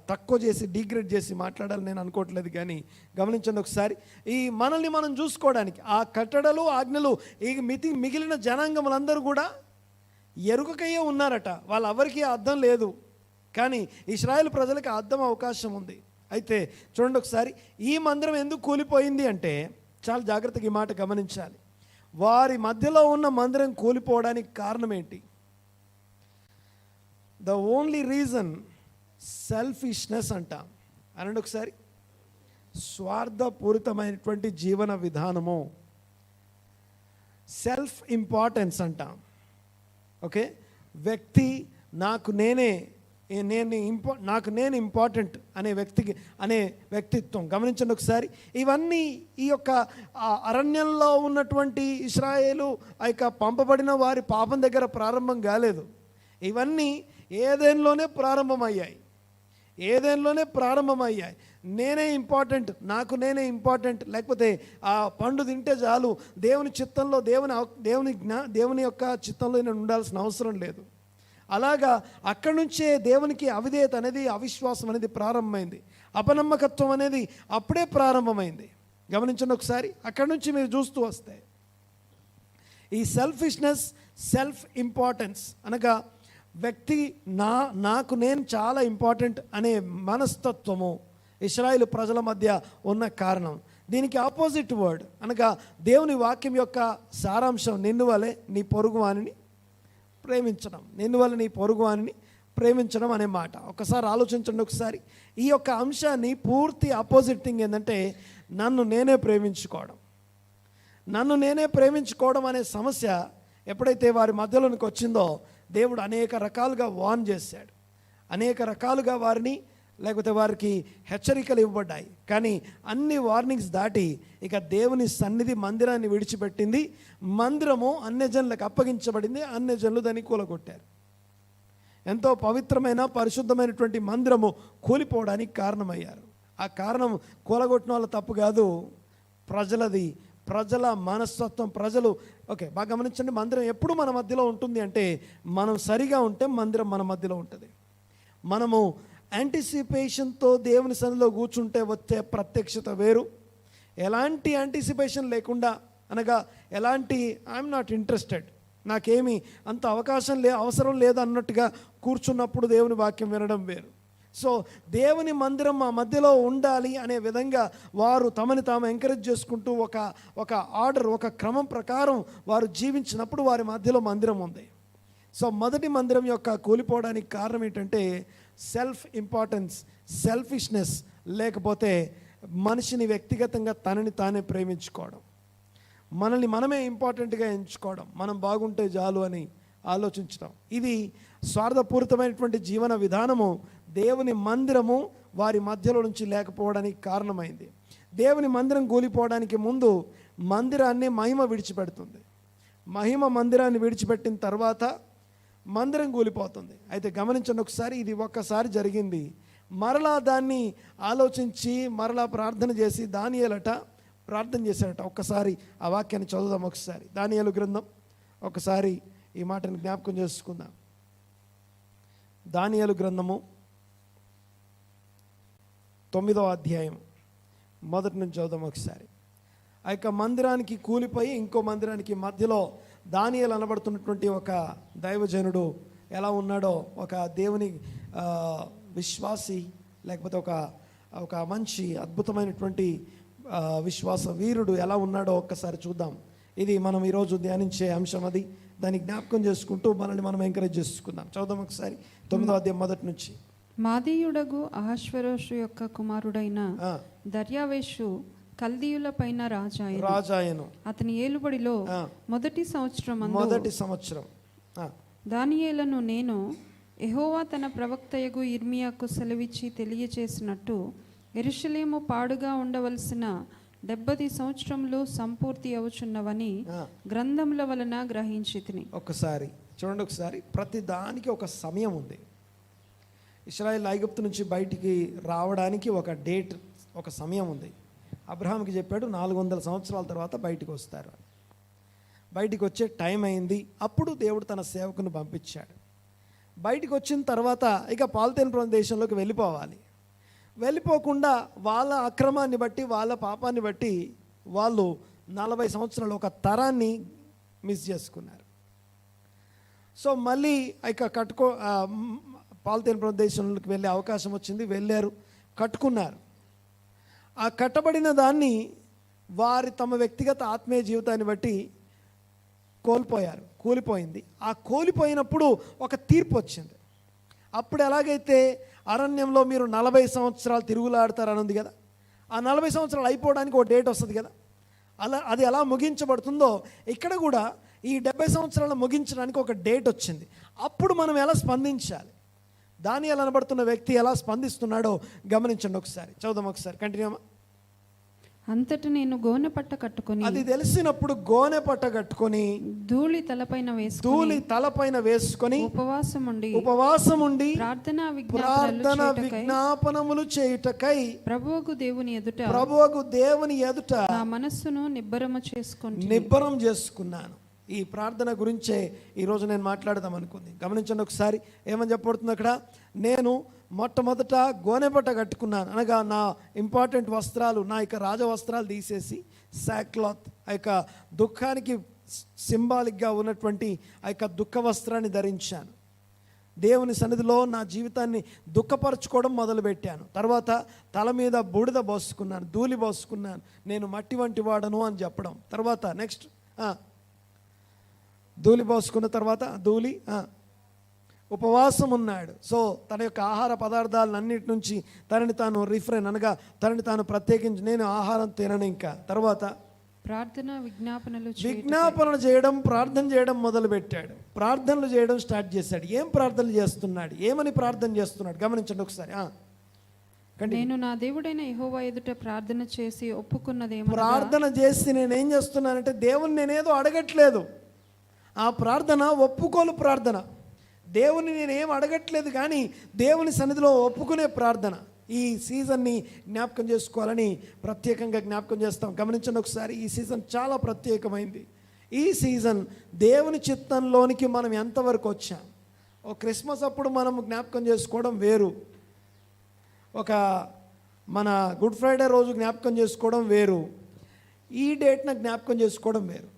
తక్కువ చేసి డిగ్రేడ్ చేసి మాట్లాడాలి నేను అనుకోవట్లేదు, కానీ గమనించండి ఒకసారి. ఈ మనల్ని మనం చూసుకోవడానికి ఆ కట్టడలు, ఆజ్ఞలు ఈ మిగిలిన జనాంగములందరూ కూడా ఎరుకకయ్యే ఉన్నారట. వాళ్ళెవరికీ అద్దం లేదు, కానీ ఇశ్రాయేలు ప్రజలకు అద్దం అవకాశం ఉంది. అయితే చూడండి ఒకసారి, ఈ మందిరం ఎందుకు కూలిపోయింది అంటే చాలా జాగ్రత్తగా ఈ మాట గమనించాలి. వారి మధ్యలో ఉన్న మందిరం కూలిపోవడానికి కారణం ఏంటి? ద ఓన్లీ రీజన్ సెల్ఫిష్నెస్ అంటాం. అనండి ఒకసారి, స్వార్థపూరితమైనటువంటి జీవన విధానము, సెల్ఫ్ ఇంపార్టెన్స్ అంటాం. ఓకే, వ్యక్తి నాకు నేను ఇంపార్టెంట్ అనే వ్యక్తిత్వం. గమనించండి ఒకసారి, ఇవన్నీ ఈ యొక్క అరణ్యంలో ఉన్నటువంటి ఇశ్రాయేలు ఆ యొక్క పంపబడిన వారి పాపం దగ్గర ప్రారంభం కాలేదు. ఇవన్నీ ఏదెన్లోనే ప్రారంభమయ్యాయి. నేనే ఇంపార్టెంట్, లేకపోతే ఆ పండు తింటే చాలు, దేవుని చిత్తంలో దేవుని యొక్క చిత్తంలో నేను ఉండాల్సిన అవసరం లేదు. అలాగా అక్కడి నుంచే దేవునికి అవిధేయత అనేది, అవిశ్వాసం అనేది ప్రారంభమైంది. అపనమ్మకత్వం అనేది అప్పుడే ప్రారంభమైంది. గమనించండి ఒకసారి, అక్కడి నుంచి మీరు చూస్తూ వస్తే ఈ సెల్ఫిష్నెస్, సెల్ఫ్ ఇంపార్టెన్స్ అనగా వ్యక్తి నాకు నేను చాలా ఇంపార్టెంట్ అనే మనస్తత్వము ఇశ్రాయేలు ప్రజల మధ్య ఉన్న కారణం. దీనికి ఆపోజిట్ వర్డ్ అనగా దేవుని వాక్యం యొక్క సారాంశం నిన్ను వలె నీ పొరుగువానిని ప్రేమించడం అనే మాట. ఒకసారి ఆలోచించండి ఒకసారి. ఈ యొక్క అంశాన్ని పూర్తి ఆపోజిట్ థింగ్ ఏంటంటే నన్ను నేనే ప్రేమించుకోవడం అనే సమస్య ఎప్పుడైతే వారి మధ్యలోనికి వచ్చిందో దేవుడు అనేక రకాలుగా వార్న్ చేశాడు. అనేక రకాలుగా వారికి హెచ్చరికలు ఇవ్వబడ్డాయి. కానీ అన్ని వార్నింగ్స్ దాటి ఇక దేవుని సన్నిధి మందిరాన్ని విడిచిపెట్టింది. మందిరము అన్యజనులకు అప్పగించబడింది. అన్యజనులు దాన్ని కూలగొట్టారు. ఎంతో పవిత్రమైన పరిశుద్ధమైనటువంటి మందిరము కూలిపోవడానికి కారణమయ్యారు. ఆ కారణం కూలగొట్టిన వాళ్ళ తప్పు కాదు, ప్రజల మనస్తత్వం. ఓకే, బాగా గమనించండి. మందిరం ఎప్పుడు మన మధ్యలో ఉంటుంది అంటే మనం సరిగా ఉంటే మందిరం మన మధ్యలో ఉంటుంది. మనము యాంటిసిపేషన్తో దేవుని సన్నిధిలో కూర్చుంటే వచ్చే ప్రత్యక్షత వేరు. ఎలాంటి యాంటిసిపేషన్ లేకుండా అనగా ఎలాంటి ఐఎమ్ నాట్ ఇంట్రెస్టెడ్, నాకేమీ అంత అవసరం లేదు అన్నట్టుగా కూర్చున్నప్పుడు దేవుని వాక్యం వినడం వేరు. సో దేవుని మందిరం మా మధ్యలో ఉండాలి అనే విధంగా వారు తమని తాము ఎంకరేజ్ చేసుకుంటూ ఒక ఆర్డర్, ఒక క్రమం ప్రకారం వారు జీవించినప్పుడు వారి మధ్యలో మందిరం ఉంది. సో మొదటి మందిరం యొక్క కూలిపోవడానికి కారణం ఏంటంటే సెల్ఫ్ ఇంపార్టెన్స్, సెల్ఫిష్నెస్, లేకపోతే మనిషిని వ్యక్తిగతంగా తనని తానే ప్రేమించుకోవడం, మనల్ని మనమే ఇంపార్టెంట్గా ఎంచుకోవడం, మనం బాగుంటే చాలు అని ఆలోచించడం. ఇది స్వార్థపూరితమైనటువంటి జీవన విధానము దేవుని మందిరము వారి మధ్యలో నుంచి లేకపోవడానికి కారణమైంది. దేవుని మందిరం కూలిపోవడానికి ముందు మందిరాన్ని మహిమ విడిచిపెడుతుంది. మహిమ మందిరాన్ని విడిచిపెట్టిన తర్వాత మందిరం కూలిపోతుంది. అయితే గమనించండి ఒకసారి, ఇది ఒక్కసారి జరిగింది. మరలా దాన్ని ఆలోచించి మరలా ప్రార్థన చేసి దానియేలట ప్రార్థన చేశాడట. ఒక్కసారి ఆ వాక్యాన్ని చదువుదాం. ఒకసారి దానియేలు గ్రంథం ఒకసారి ఈ మాటను జ్ఞాపకం చేసుకుందాం. దానియేలు గ్రంథము 9వ అధ్యాయం మొదటి నుంచి చదువుదాం ఒకసారి. ఆ యొక్క మందిరానికి కూలిపోయి ఇంకో మందిరానికి మధ్యలో దానియేలు అనబడుతున్నటువంటి ఒక దైవజనుడు ఎలా ఉన్నాడో, ఒక దేవుని విశ్వాసి, లేకపోతే ఒక మంచి అద్భుతమైనటువంటి విశ్వాస వీరుడు ఎలా ఉన్నాడో ఒక్కసారి చూద్దాం. ఇది మనం ఈరోజు ధ్యానించే అంశం. అది దాన్ని జ్ఞాపకం చేసుకుంటూ మనల్ని మనం ఎంకరేజ్ చేసుకుందాం. చదువుదాం ఒకసారి 9వ అధ్యాయం మొదటి నుంచి. మాదీయుడగు అహష్వేరోషు యొక్క కుమారుడైన దర్యావేషు కల్దీయుల పైన రాజాయను. అతని ఏలుబడిలో మొదటి సంవత్సరం దానియేలును నేను యెహోవా తన ప్రవక్తయగు ఇర్మియాకు సెలవిచ్చి తెలియచేసినట్టు యెరూషలేము పాడుగా ఉండవలసిన 70 సంవత్సరములు సంపూర్తి అవుచున్నవని గ్రంథముల వలన గ్రహించితిని. ఒకసారి చూడండి, ఒకసారి ప్రతి దానికి ఒక సమయం ఉంది. ఇశ్రాయేల్ ఐగుప్తు నుంచి బయటికి రావడానికి ఒక డేట్, ఒక సమయం ఉంది. అబ్రహాంకి చెప్పాడు 400 సంవత్సరాల తర్వాత బయటికి వస్తారు. బయటికి వచ్చే టైం అయింది. అప్పుడు దేవుడు తన సేవకుని పంపించాడు. బయటికి వచ్చిన తర్వాత ఇక పాల్తీన ప్రదేశంలోకి వెళ్ళిపోవాలి. వెళ్ళిపోకుండా వాళ్ళ అక్రమాన్ని బట్టి, వాళ్ళ పాపాన్ని బట్టి వాళ్ళు 40 సంవత్సరాలు ఒక తరాన్ని మిస్ చేసుకున్నారు. సో మళ్ళీ ఇక పాల్తీన ప్రదేశంలోకి వెళ్ళే అవకాశం వచ్చింది. వెళ్ళారు, కట్టుకున్నారు. ఆ కట్టబడిన దాన్ని వారి తమ వ్యక్తిగత ఆత్మీయ జీవితాన్ని బట్టి కోల్పోయారు, కూలిపోయింది. ఆ కూలిపోయినప్పుడు ఒక తీర్పు వచ్చింది. అప్పుడు ఎలాగైతే అరణ్యంలో మీరు 40 సంవత్సరాలు తిరుగులాడతారని ఉంది కదా, ఆ 40 సంవత్సరాలు అయిపోవడానికి ఒక డేట్ వస్తుంది కదా, అది ఎలా ముగించబడుతుందో ఇక్కడ కూడా ఈ 70 సంవత్సరాలు ముగించడానికి ఒక డేట్ వచ్చింది. అప్పుడు మనం ఎలా స్పందించాలి, దానియేలు అనబడుతున్న వ్యక్తి ఎలా స్పందిస్తున్నాడో గమనించండి ఒకసారి. చదువుదాం ఒకసారి, కంటిన్యూ. అంతట నేను గోనె పట్ట కట్టుకొని, అది తెలిసినప్పుడు గోనె పట్ట కట్టుకొని ధూళి తలపైన వేసుకొని ఉపవాసం ఉండి ప్రార్థన విజ్ఞాపనములు చేయుటకై ప్రభువుకు దేవుని ఎదుట నా మనస్సును నిబ్బరం చేసుకున్నాను. ఈ ప్రార్థన గురించే ఈరోజు నేను మాట్లాడదాం అనుకుంది. గమనించండి ఒకసారి ఏమని చెప్పబడుతుంది అక్కడ. నేను మొట్టమొదట గోనెపట్ట కట్టుకున్నాను, అనగా నా ఇంపార్టెంట్ వస్త్రాలు, నా యొక్క రాజవస్త్రాలు తీసేసి సాక్లాత్, ఆ యొక్క దుఃఖానికి సింబాలిక్గా ఉన్నటువంటి ఆ యొక్క దుఃఖ వస్త్రాన్ని ధరించాను. దేవుని సన్నిధిలో నా జీవితాన్ని దుఃఖపరచుకోవడం మొదలుపెట్టాను. తర్వాత తల మీద బూడిద పోసుకున్నాను, ధూళి పోసుకున్నాను, నేను మట్టి వంటి వాడను అని చెప్పడం. తర్వాత నెక్స్ట్ ధూళి పోసుకున్న తర్వాత ఉపవాసం ఉన్నాడు. సో తన యొక్క ఆహార పదార్థాలన్నిటి నుంచి తనని తాను రిఫ్రెన్, అనగా తనని తాను ప్రత్యేకించి నేను ఆహారం తినను ఇంకా. తర్వాత విజ్ఞాపనలు చేయడం, ప్రార్థన చేయడం మొదలుపెట్టాడు. ప్రార్థనలు చేయడం స్టార్ట్ చేశాడు. ఏం ప్రార్థనలు చేస్తున్నాడు, ఏమని ప్రార్థన చేస్తున్నాడు గమనించండి ఒకసారి. నేను నా దేవుడైన యెహోవా ఎదుట ప్రార్థన చేసి ఒప్పుకున్నదేమో, ప్రార్థన చేసి నేనేం చేస్తున్నానంటే దేవుని నేనేదో అడగట్లేదు. ఆ ప్రార్థన ఒప్పుకోలు ప్రార్థన. దేవుని నేనేం అడగట్లేదు, కానీ దేవుని సన్నిధిలో ఒప్పుకునే ప్రార్థన. ఈ సీజన్ని జ్ఞాపకం చేసుకోవాలని ప్రత్యేకంగా జ్ఞాపకం చేస్తాం. గమనించండి ఒకసారి, ఈ సీజన్ చాలా ప్రత్యేకమైంది. ఈ సీజన్ దేవుని చిత్తంలోనికి మనం ఎంతవరకు వచ్చాం. ఓ క్రిస్మస్ అప్పుడు మనం జ్ఞాపకం చేసుకోవడం వేరు, ఒక మన గుడ్ ఫ్రైడే రోజు జ్ఞాపకం చేసుకోవడం వేరు, ఈ డేట్న జ్ఞాపకం చేసుకోవడం వేరు.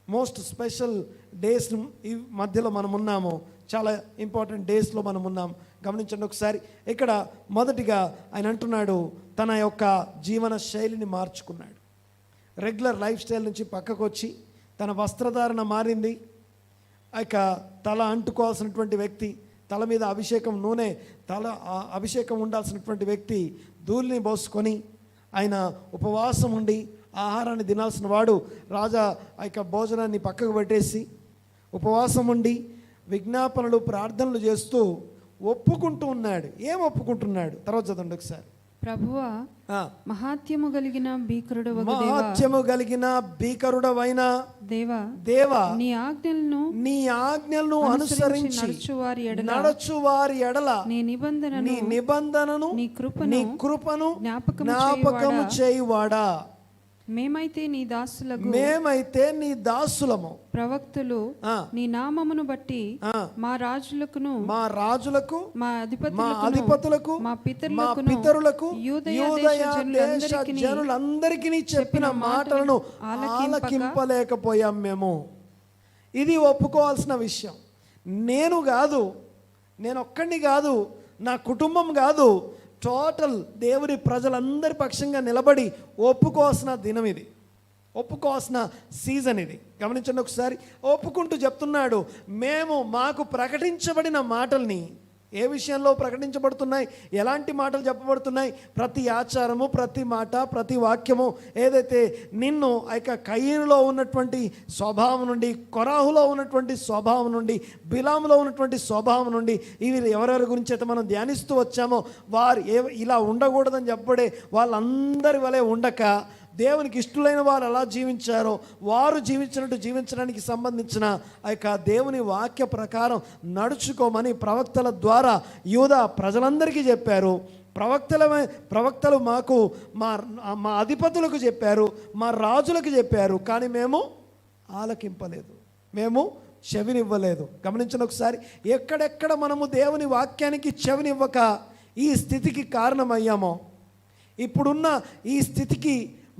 మోస్ట్ స్పెషల్ డేస్ ఈ మధ్యలో మనం ఉన్నాము, చాలా ఇంపార్టెంట్ డేస్లో మనం ఉన్నాం. గమనించండి ఒకసారి. ఇక్కడ మొదటిగా ఆయన అంటున్నాడు, తన యొక్క జీవన శైలిని మార్చుకున్నాడు. రెగ్యులర్ లైఫ్ స్టైల్ నుంచి పక్కకు వచ్చి తన వస్త్రధారణ మారింది. ఇక తల అంటుకోవాల్సినటువంటి వ్యక్తి, తల మీద అభిషేకం నూనె, అభిషేకం ఉండాల్సినటువంటి వ్యక్తి ధూళిని పోసుకొని ఆయన ఉపవాసం ఉండి ఆహారాన్ని తినాల్సిన వాడు రాజా ఆ యొక్క భోజనాన్ని పక్కకు పెట్టేసి ఉపవాసం ఉండి విజ్ఞాపనలు ప్రార్థనలు చేస్తూ ఒప్పుకుంటూ ఉన్నాడు. ఏం ఒప్పుకుంటున్నాడు? తర్వాత చదవండి ఒకసారి. ప్రభువా, మహాత్యము కలిగిన భీకరుడవగు దేవా, మహాత్యము కలిగిన భీకరుడవైన దేవా, దేవా, నీ ఆజ్ఞలను అనుసరించి నడుచువారి ఎడల నీ నిబంధనను నీ కృపను జ్ఞాపకము చేయువాడా. మేమైతే నీ దాసులము ప్రవక్తలు నీ నామమును బట్టి మా రాజులకు మా అధిపతులకు మా పితరులకు యూదయ దేశ జనులందరికీ చెప్పిన మాటలను ఆలకింపలేకపోయాం మేము. ఇది ఒప్పుకోవాల్సిన విషయం. నేను ఒక్కడిని కాదు, నా కుటుంబం కాదు, టోటల్ దేవుని ప్రజలందరి పక్షంగా నిలబడి ఒప్పుకోవాల్సిన దినం ఇది, ఒప్పుకోవాల్సిన సీజన్ ఇది. గమనించండి ఒకసారి. ఒప్పుకుంటూ చెప్తున్నాడు, మాకు ప్రకటించబడిన మాటల్ని, ఏ విషయంలో ప్రకటించబడుతున్నాయి, ఎలాంటి మాటలు చెప్పబడుతున్నాయి, ప్రతి ఆచారము, ప్రతి మాట, ప్రతి వాక్యము ఏదైతే నిన్ను కయీనులో ఉన్నటువంటి స్వభావం నుండి, కొరాహులో ఉన్నటువంటి స్వభావం నుండి, బిలాములో ఉన్నటువంటి స్వభావం నుండి, ఇవి ఎవరెవరి గురించి అయితే మనం ధ్యానిస్తూ వచ్చామో వారు ఇలా ఉండకూడదని చెప్పబడే వాళ్ళందరి వలె ఉండక, దేవునికి ఇష్టలైన వారు ఎలా జీవించారో వారు జీవించినట్టు జీవించడానికి సంబంధించిన దేవుని వాక్య ప్రకారం నడుచుకోమని ప్రవక్తల ద్వారా యూదా ప్రజలందరికీ చెప్పారు. ప్రవక్తలు మాకు మా అధిపతులకు చెప్పారు, మా రాజులకు చెప్పారు, కానీ మేము ఆలకింపలేదు, మేము చెవినివ్వలేదు. గమనించండి ఒకసారి. ఎక్కడెక్కడ మనము దేవుని వాక్యానికి చెవినివ్వక ఈ స్థితికి కారణమయ్యామో, ఇప్పుడున్న ఈ స్థితికి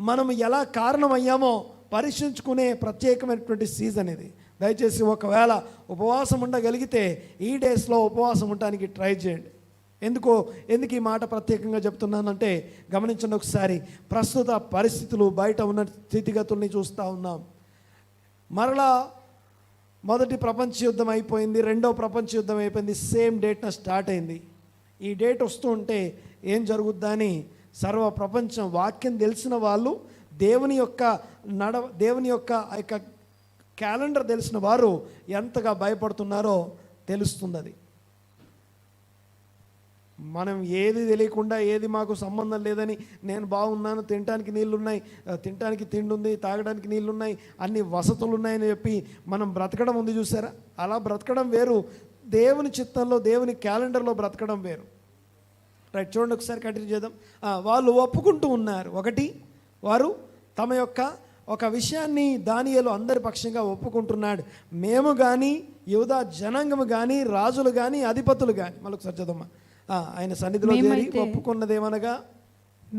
మనం ఎలా కారణమయ్యామో పరీక్షించుకునే ప్రత్యేకమైనటువంటి సీజన్ ఇది. దయచేసి ఒకవేళ ఉపవాసం ఉండగలిగితే ఈ డేస్లో ఉపవాసం ఉండడానికి ట్రై చేయండి. ఎందుకు ఈ మాట ప్రత్యేకంగా చెప్తున్నానంటే, గమనించండి ఒకసారి. ప్రస్తుత పరిస్థితులు, బయట ఉన్న స్థితిగతుల్ని చూస్తూ ఉన్నాం. మరలా మొదటి ప్రపంచ యుద్ధం అయిపోయింది, రెండవ ప్రపంచ యుద్ధం అయిపోయింది, సేమ్ డేట్న స్టార్ట్ అయింది. ఈ డేట్ వస్తూ ఉంటే ఏం జరుగుద్దా అని సర్వ ప్రపంచం, వాక్యం తెలిసిన వాళ్ళు, దేవుని యొక్క క్యాలెండర్ తెలిసిన వారు ఎంతగా భయపడుతున్నారో తెలుస్తుంది. అది మనం ఏది తెలియకుండా, ఏది మాకు సంబంధం లేదని, నేను బాగున్నాను, తినడానికి నీళ్ళున్నాయి, తినడానికి తిండి ఉంది, తాగడానికి నీళ్ళున్నాయి, అన్ని వసతులు ఉన్నాయని చెప్పి మనం బ్రతకడం ఉంది చూసారా. అలా బ్రతకడం వేరు, దేవుని చిత్తంలో, దేవుని క్యాలెండర్లో బ్రతకడం వేరు. రైట్, చూడండి ఒకసారి, కంటిన్యూ చేద్దాం. వాళ్ళు ఒప్పుకుంటూ ఉన్నారు. ఒకటి, వారు తమ యొక్క ఒక విషయాన్ని దానియేలు అందరి పక్షంగా ఒప్పుకుంటున్నాడు. మేము కానీ, యూదా జనాంగము కానీ, రాజులు కానీ, అధిపతులు కానీ, మళ్ళీ ఒకసారి చదవమ్మా. ఆయన సన్నిధిలో చేరి ఒప్పుకున్నదేమనగా,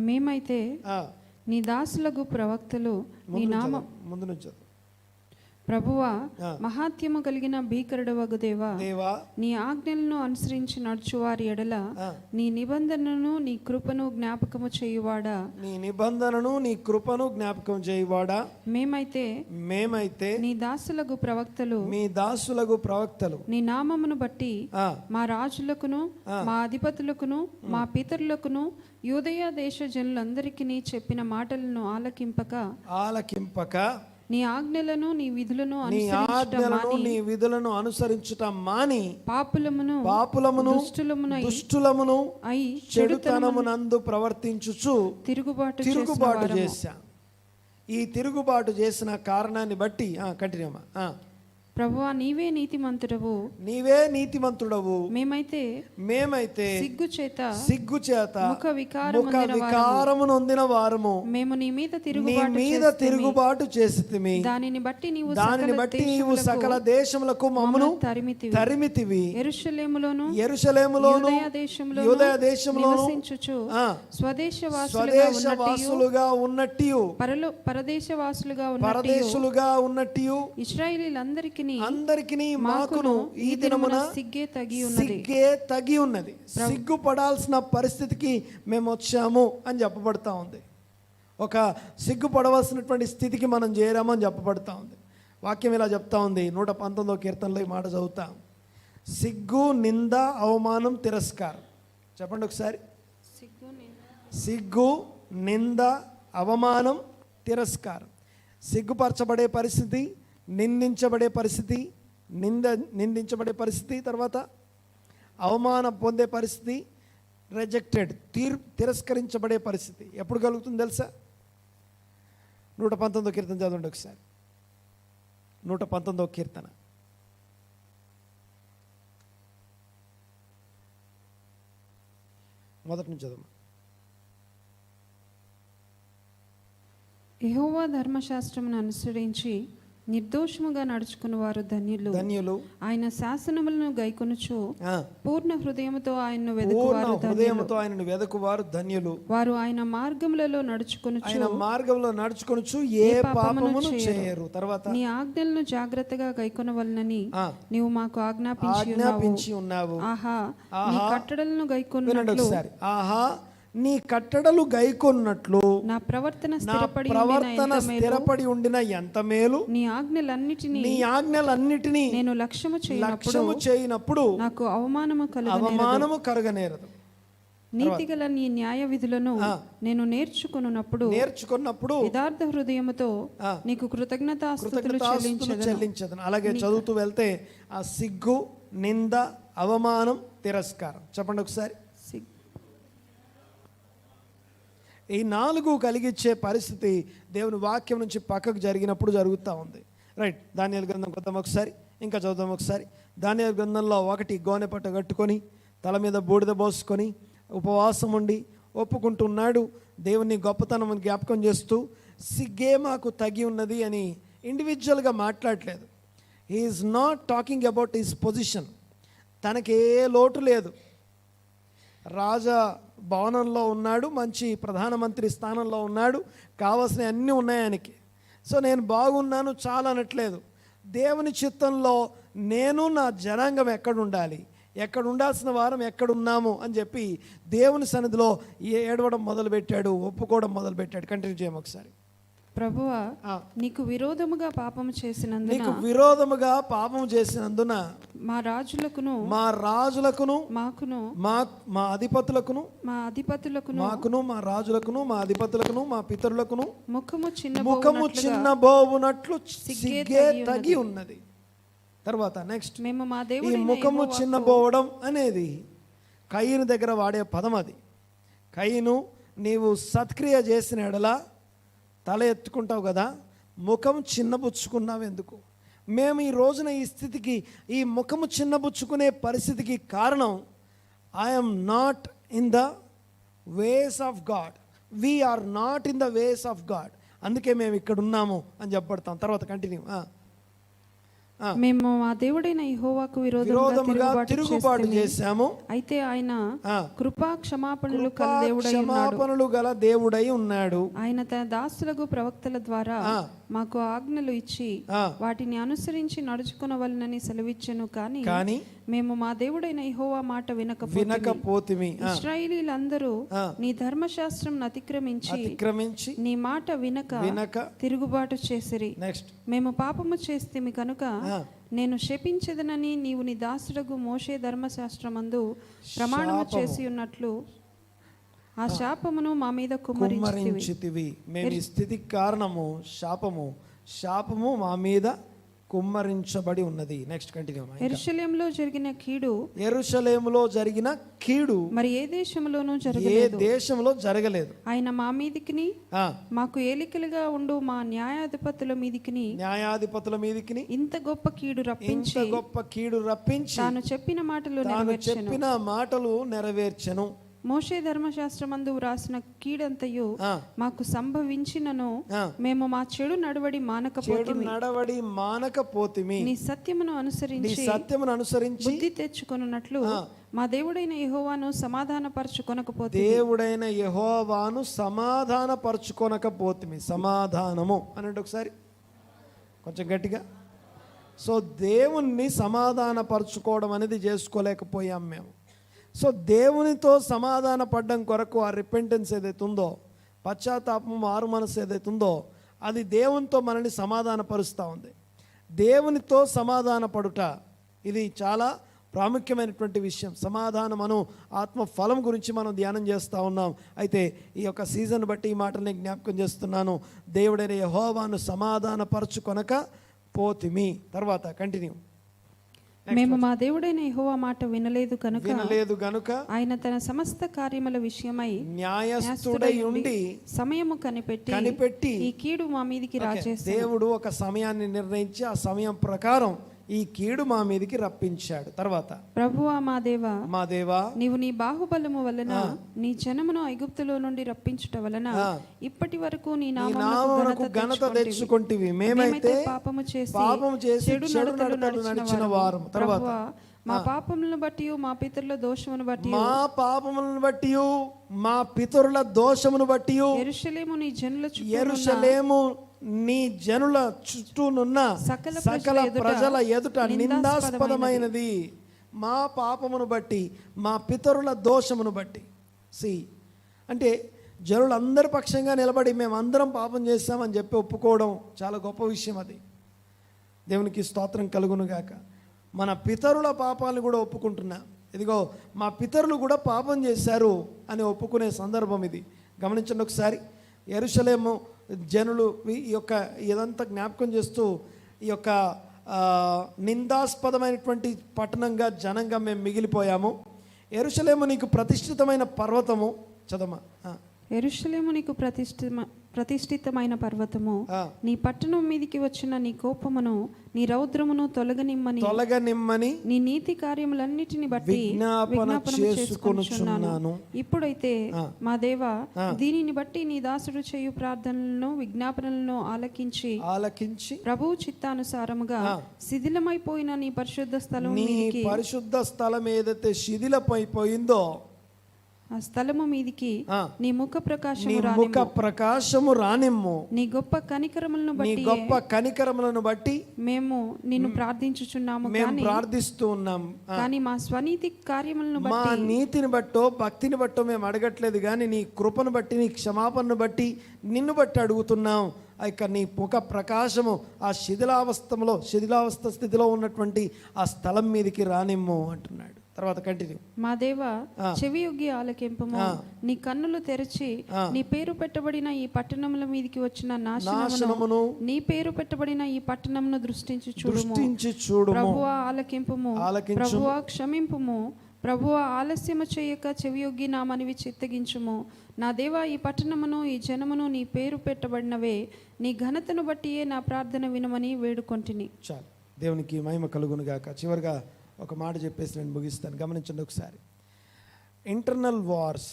మేమైతే నీ దాసులకు ప్రవక్తలు నీ నామం ముందు నుంచి ప్రభువా, మహాత్యము కలిగిన భీకరుడవగు దేవా, నీ ఆజ్ఞలను అనుసరించి నడుచువారి ఎడల నీ నిబంధనను నీ కృపను జ్ఞాపకము చేయువాడా. నీ నిబంధనను నీ కృపను జ్ఞాపకం చేయువాడా. మేమైతే నీ దాసులకు ప్రవక్తలు నీ నామమును బట్టి మా రాజులకును, మా అధిపతులకును, మా పితరులకును, యూదయ దేశ జనులందరికీ చెప్పిన మాటలను ఆలకింపక నీ ఆజ్ఞలను నీ విధులను అనుసరించుట మాని పాపులమును దుష్టులమును చెడుతనమునందు ప్రవర్తించుచు తిరుగుబాటు చేశా. ఈ తిరుగుబాటు చేసిన కారణాన్ని బట్టి కంటిన్యూ. ప్రభువా, నీవే నీతిమంతుడవు. మేమైతే సిగ్గుచేత ముఖ వికారము నొందిన వారము మేము నీ మీద తిరుగుబాటు చేసితిమి. దానిని బట్టి నీవు సకల దేశములకు మమ్మను తరిమితివి. యెరూషలేములోను యూదయ దేశములోను స్వదేశవాసులుగా ఉన్నట్టు పరదేశులుగా ఉన్నట్టు ఇశ్రాయేలీయులందరికీ మాకును ఈ దినమున సిగ్గే తగి ఉన్నది. సిగ్గుపడాల్సిన పరిస్థితికి మేము వచ్చాము అని చెప్పబడతా ఉంది. ఒక సిగ్గుపడవలసినటువంటి స్థితికి మనం చేరాము అని చెప్పబడతా ఉంది. వాక్యం ఇలా చెప్తా ఉంది. 119వ కీర్తనలో ఈ మాట చదువుతాం. సిగ్గు, నింద, అవమానం, తిరస్కారం. చెప్పండి ఒకసారి. సిగ్గు, నింద, అవమానం, తిరస్కారం. సిగ్గుపరచబడే పరిస్థితి, నిందించబడే పరిస్థితి, నిందించబడే పరిస్థితి, తర్వాత అవమానం పొందే పరిస్థితి, రిజెక్టెడ్ తిరస్కరించబడే పరిస్థితి ఎప్పుడు కలుగుతుంది తెలుసా? 119వ కీర్తన చదవండి ఒకసారి. 119వ కీర్తన మొదటి నుంచి చదవండి. యెహోవా ధర్మశాస్త్రమును అనుసరించి నిర్దోషముగా నడుచుకుని వారు ధన్యులు. ధన్యులు. ఆయన శాసనములను గైకొనుచు పూర్ణ హృదయముతో ఆయనను వెదకువారు ధన్యులు. వారు ఆయన మార్గములలో నడుచుకొనుచు ఏ పాపమును చేయరు. తర్వాత నీ ఆజ్ఞలను జాగ్రత్తగా గైకొనవలనని నీవు మాకు ఆజ్ఞాపించి ఉన్నావు. ఆహా నీ కట్టడలను గైకొన్నట్లు, ఆహా నీ కట్టడలు గైకొన్నట్లు నా ప్రవర్తన స్థిరపడి ఉండిన ఎంత మేలు. నీ ఆజ్ఞలన్నిటినీ నేను లక్ష్యము చేయనప్పుడు నాకు అవమానము కలుగనేరదు. నీతిగల నీ న్యాయ విధులను నేను నేర్చుకున్నప్పుడు యథార్థ హృదయముతో నీకు కృతజ్ఞతాస్తుతులు చెల్లించదను. అలాగే చదువుతూ వెళ్తే ఆ సిగ్గు, నింద, అవమానం, తిరస్కారం చెప్పండి ఒకసారి. ఈ 4 కలిగించే పరిస్థితి దేవుని వాక్యం నుంచి పక్కకు జరిగినప్పుడు జరుగుతూ ఉంది. రైట్, దానియేలు గ్రంథం కొద్దాం ఒకసారి, ఇంకా చదువుదాం ఒకసారి. దానియేలు గ్రంథంలో 1 గోనె పట్ట కట్టుకొని తల మీద బూడిద పోసుకొని ఉపవాసం ఉండి ఒప్పుకుంటున్నాడు. దేవుని గొప్పతనం జ్ఞాపకం చేస్తూ సిగ్గే మాకు తగి ఉన్నది అని ఇండివిజువల్గా మాట్లాడలేదు. He is not talking about his position. తనకే లోటు లేదు. రాజా భవనంలో ఉన్నాడు, మంచి ప్రధానమంత్రి స్థానంలో ఉన్నాడు, కావాల్సిన అన్నీ ఉన్నాయి ఆయనకి. సో నేను బాగున్నాను చాలా అనట్లేదు. దేవుని చిత్తంలో నేను నా జనాంగం ఎక్కడుండాలి, ఎక్కడ ఉండాల్సిన వారం ఎక్కడున్నాము అని చెప్పి దేవుని సన్నిధిలో ఏడవడం మొదలుపెట్టాడు, ఒప్పుకోవడం మొదలుపెట్టాడు. కంటిన్యూ చేయము ఒకసారి. ప్రభువా నీకు విరోధముగా పాపము చేసినందున మా రాజులకును మాకును మా అధిపతులకును మా రాజులకును మా అధిపతులకును మా పితరులకును ముఖము చిన్నబోవునట్లు సిగ్గే తగి ఉన్నది. తర్వాత నెక్స్ట్, ఈ ముఖము చిన్నబోవడం అనేది కయ్యను దగ్గర వాడే పదం. అది కయ్యను నీవు సత్క్రియ చేసిన ఎడల తల ఎత్తుకుంటావు కదా, ముఖం చిన్నబుచ్చుకున్నావు ఎందుకు? మేము ఈ రోజున ఈ స్థితికి, ఈ ముఖము చిన్నబుచ్చుకునే పరిస్థితికి కారణం I'm not in the ways of God, we are not in the ways of God, అందుకే మేము ఇక్కడ ఉన్నాము అని చెప్పబడతాం. తర్వాత కంటిన్యూ. మేము మా దేవుడైన యెహోవాకు విరోధముగా తిరుగుబాటు చేశాము, అయితే ఆయన కృపా క్షమాపణలు గల దేవుడై ఉన్నాడు. ఆయన తన దాసులకు ప్రవక్తల ద్వారా మాకు ఆజ్ఞలు ఇచ్చి వాటిని అనుసరించి నడుచుకొనవలెనని సెలవిచ్చెను. కానీ మేము మా దేవుడైన యెహోవా మాట వినకపోతిమి. ఇశ్రాయేలీయులందరూ నీ ధర్మశాస్త్రం అతిక్రమించి నీ మాట వినక తిరుగుబాటు చేసిరి. మేము పాపము చేస్తేమి కనుక నేను శపించదనని నీవు నీ దాసుడగు మోషే ధర్మశాస్త్రమందు ప్రమాణము చేసి ఉన్నట్లు ఆ శాపమును మా మీద కుమ్మరించితివి. మేము ఈ స్థితికి కారణము శాపము మా మీద కుమ్మరించబడి ఉన్నది. Next continue. యెరూషలేములో జరిగిన కీడు మరి ఏ దేశంలో జరగలేదు. ఆయన మా మీదికిని మాకు ఏలికలుగా ఉండు మా న్యాయాధిపతుల మీదికిని ఇంత గొప్ప కీడు రప్పించి తాను చెప్పిన మాటలు నెరవేర్చెను. మోషే ధర్మశాస్త్రమందు వ్రాసిన కీడంతయు మాకు సంభవించినను మేము మా చెడు నడవడి మానకపోతిమి. నీ సత్యమును అనుసరించి బుద్ధి తెచ్చుకొనున్నట్లు మా దేవుడైన యెహోవాను సమాధానపరచుకొనకపోతిమి. సమాధానము అనండి ఒకసారి కొంచెం గట్టిగా. సో దేవుణ్ణి సమాధానపరచుకోవడం అనేది చేసుకోలేకపోయాం మేము. సో దేవునితో సమాధాన పడడం కొరకు ఆ రిపెంటెన్స్ ఏదైతే ఉందో, పశ్చాత్తాపం, మారు మనసు ఏదైతే ఉందో, అది దేవునితో మనల్ని సమాధానపరుస్తూ ఉంది. దేవునితో సమాధాన పడుట ఇది చాలా ప్రాముఖ్యమైనటువంటి విషయం. సమాధానమను ఆత్మ ఫలం గురించి మనం ధ్యానం చేస్తూ ఉన్నాం. అయితే ఈ యొక్క సీజన్ బట్టి ఈ మాటని జ్ఞాపకం చేస్తున్నాను. దేవుడైన యెహోవాను సమాధానపరచుకొనక పోతిమి. తర్వాత కంటిన్యూ. మేము మా దేవుడైన యెహోవా మాట వినలేదు గనుక ఆయన తన సమస్త కార్యముల విషయమై న్యాయస్థుడై ఉండి సమయము కనిపెట్టి ఈ కీడు మా మీదికి రాచేసి దేవుడు ఒక సమయాన్ని నిర్ణయించి ఆ సమయం ప్రకారం ఈ కీడు మా మీదికి రప్పించాడు. తర్వాత ప్రభువా మా దేవా నీవు నీ బాహుబలము వలన నీ జనమును ఐగుప్తులో నుండి రప్పించుట వలన ఇప్పటి వరకు నీ నామమునకు ఘనత తెచ్చుకొంటివి. మేమైతే పాపము చేసి చెడు నడతలు నడిచిన వారు. తర్వాత మా పాపములను బట్టి మా పితరుల దోషమును బట్టి మా పితరుల దోషమును బట్టి యెరూషలేము నీ జనుల చుట్టూనున్న సకల ప్రజల ఎదుట నిందాస్పదమైనది. మా పాపమును బట్టి మా పితరుల దోషమును బట్టి. అంటే జనులందరి పక్షంగా నిలబడి మేమందరం పాపం చేస్తామని చెప్పి ఒప్పుకోవడం చాలా గొప్ప విషయం. అది దేవునికి స్తోత్రం కలుగును గాక. మన పితరుల పాపాలను కూడా ఒప్పుకుంటున్నా. ఇదిగో మా పితరులు కూడా పాపం చేశారు అని ఒప్పుకునే సందర్భం ఇది. గమనించండి ఒకసారి. యెరూషలేము జనులు ఈ యొక్క ఇదంతా జ్ఞాపకం చేస్తూ ఈ యొక్క నిందాస్పదమైనటువంటి పట్టణంగా జనంగా మేము మిగిలిపోయాము. యెరూషలేము నీకు ప్రతిష్ఠితమైన పర్వతము. చదమా. యెరూషలేము నీకు ప్రతిష్ఠితమైన పర్వతము, నీ పట్టణం మీదికి వచ్చిన నీ కోపమును నీ రౌద్రమును తొలగనిమ్మని నీ నీతి కార్యములన్నిటిని బట్టి విజ్ఞాపన చేసుకొనుచున్నాను. ఇప్పుడైతే మా దేవా దీనిని బట్టి నీ దాసుడు చేయు ప్రార్థనలను విజ్ఞాపనలను ఆలకించి ప్రభువు చిత్తానుసారముగా శిథిలమైపోయిన నీ పరిశుద్ధ స్థలం ఏదైతే శిథిలమైపోయిందో ఆ స్థలము మీదికి నీ ముఖ ప్రకాశము రానిమ్ము. నీ గొప్ప కనికరములను బట్టి మేము నిన్ను ప్రార్థించుచున్నాము. ప్రార్థిస్తూ ఉన్నాం. కానీ మా స్వనీతి కార్యములను బట్టి, మా నీతిని బట్టో భక్తిని బట్టో మేము అడగట్లేదు, కానీ నీ కృపను బట్టి నీ క్షమాపణను బట్టి నిన్ను బట్టి అడుగుతున్నాం. ఇక నీ ముఖ ప్రకాశము ఆ శిథిలావస్థ స్థితిలో ఉన్నటువంటి ఆ స్థలం మీదకి రానిమ్ము అంటున్నాడు. తర్వాత కంటిన్యూ. మా దేవా చెవియొగ్గి ఆలకింపుము. నీ కన్నులు తెరిచి నీ పేరు పెట్టబడిన ఈ పట్టణముల మీదికి వచ్చిన నాశనమును నీ పేరు పెట్టబడిన ఈ పట్టణమును దృష్టించి చూడుము. ప్రభువా ఆలకింపుము. ప్రభువా క్షమింపుము. ప్రభువా ఆలస్యము చేయక చెవియొగ్గి నా మనవి చిత్తగించుము. నా దేవా ఈ పట్టణమును ఈ జనమును నీ పేరు పెట్టబడినవే, నీ ఘనతను బట్టియే నా ప్రార్థన వినమని వేడుకొంటిని. చాలు. దేవునికి మహిమ కలుగును గాక. చివరిగా ఒక మాట చెప్పేసి నేను ముగిస్తాను. గమనించండి ఒకసారి. Internal wars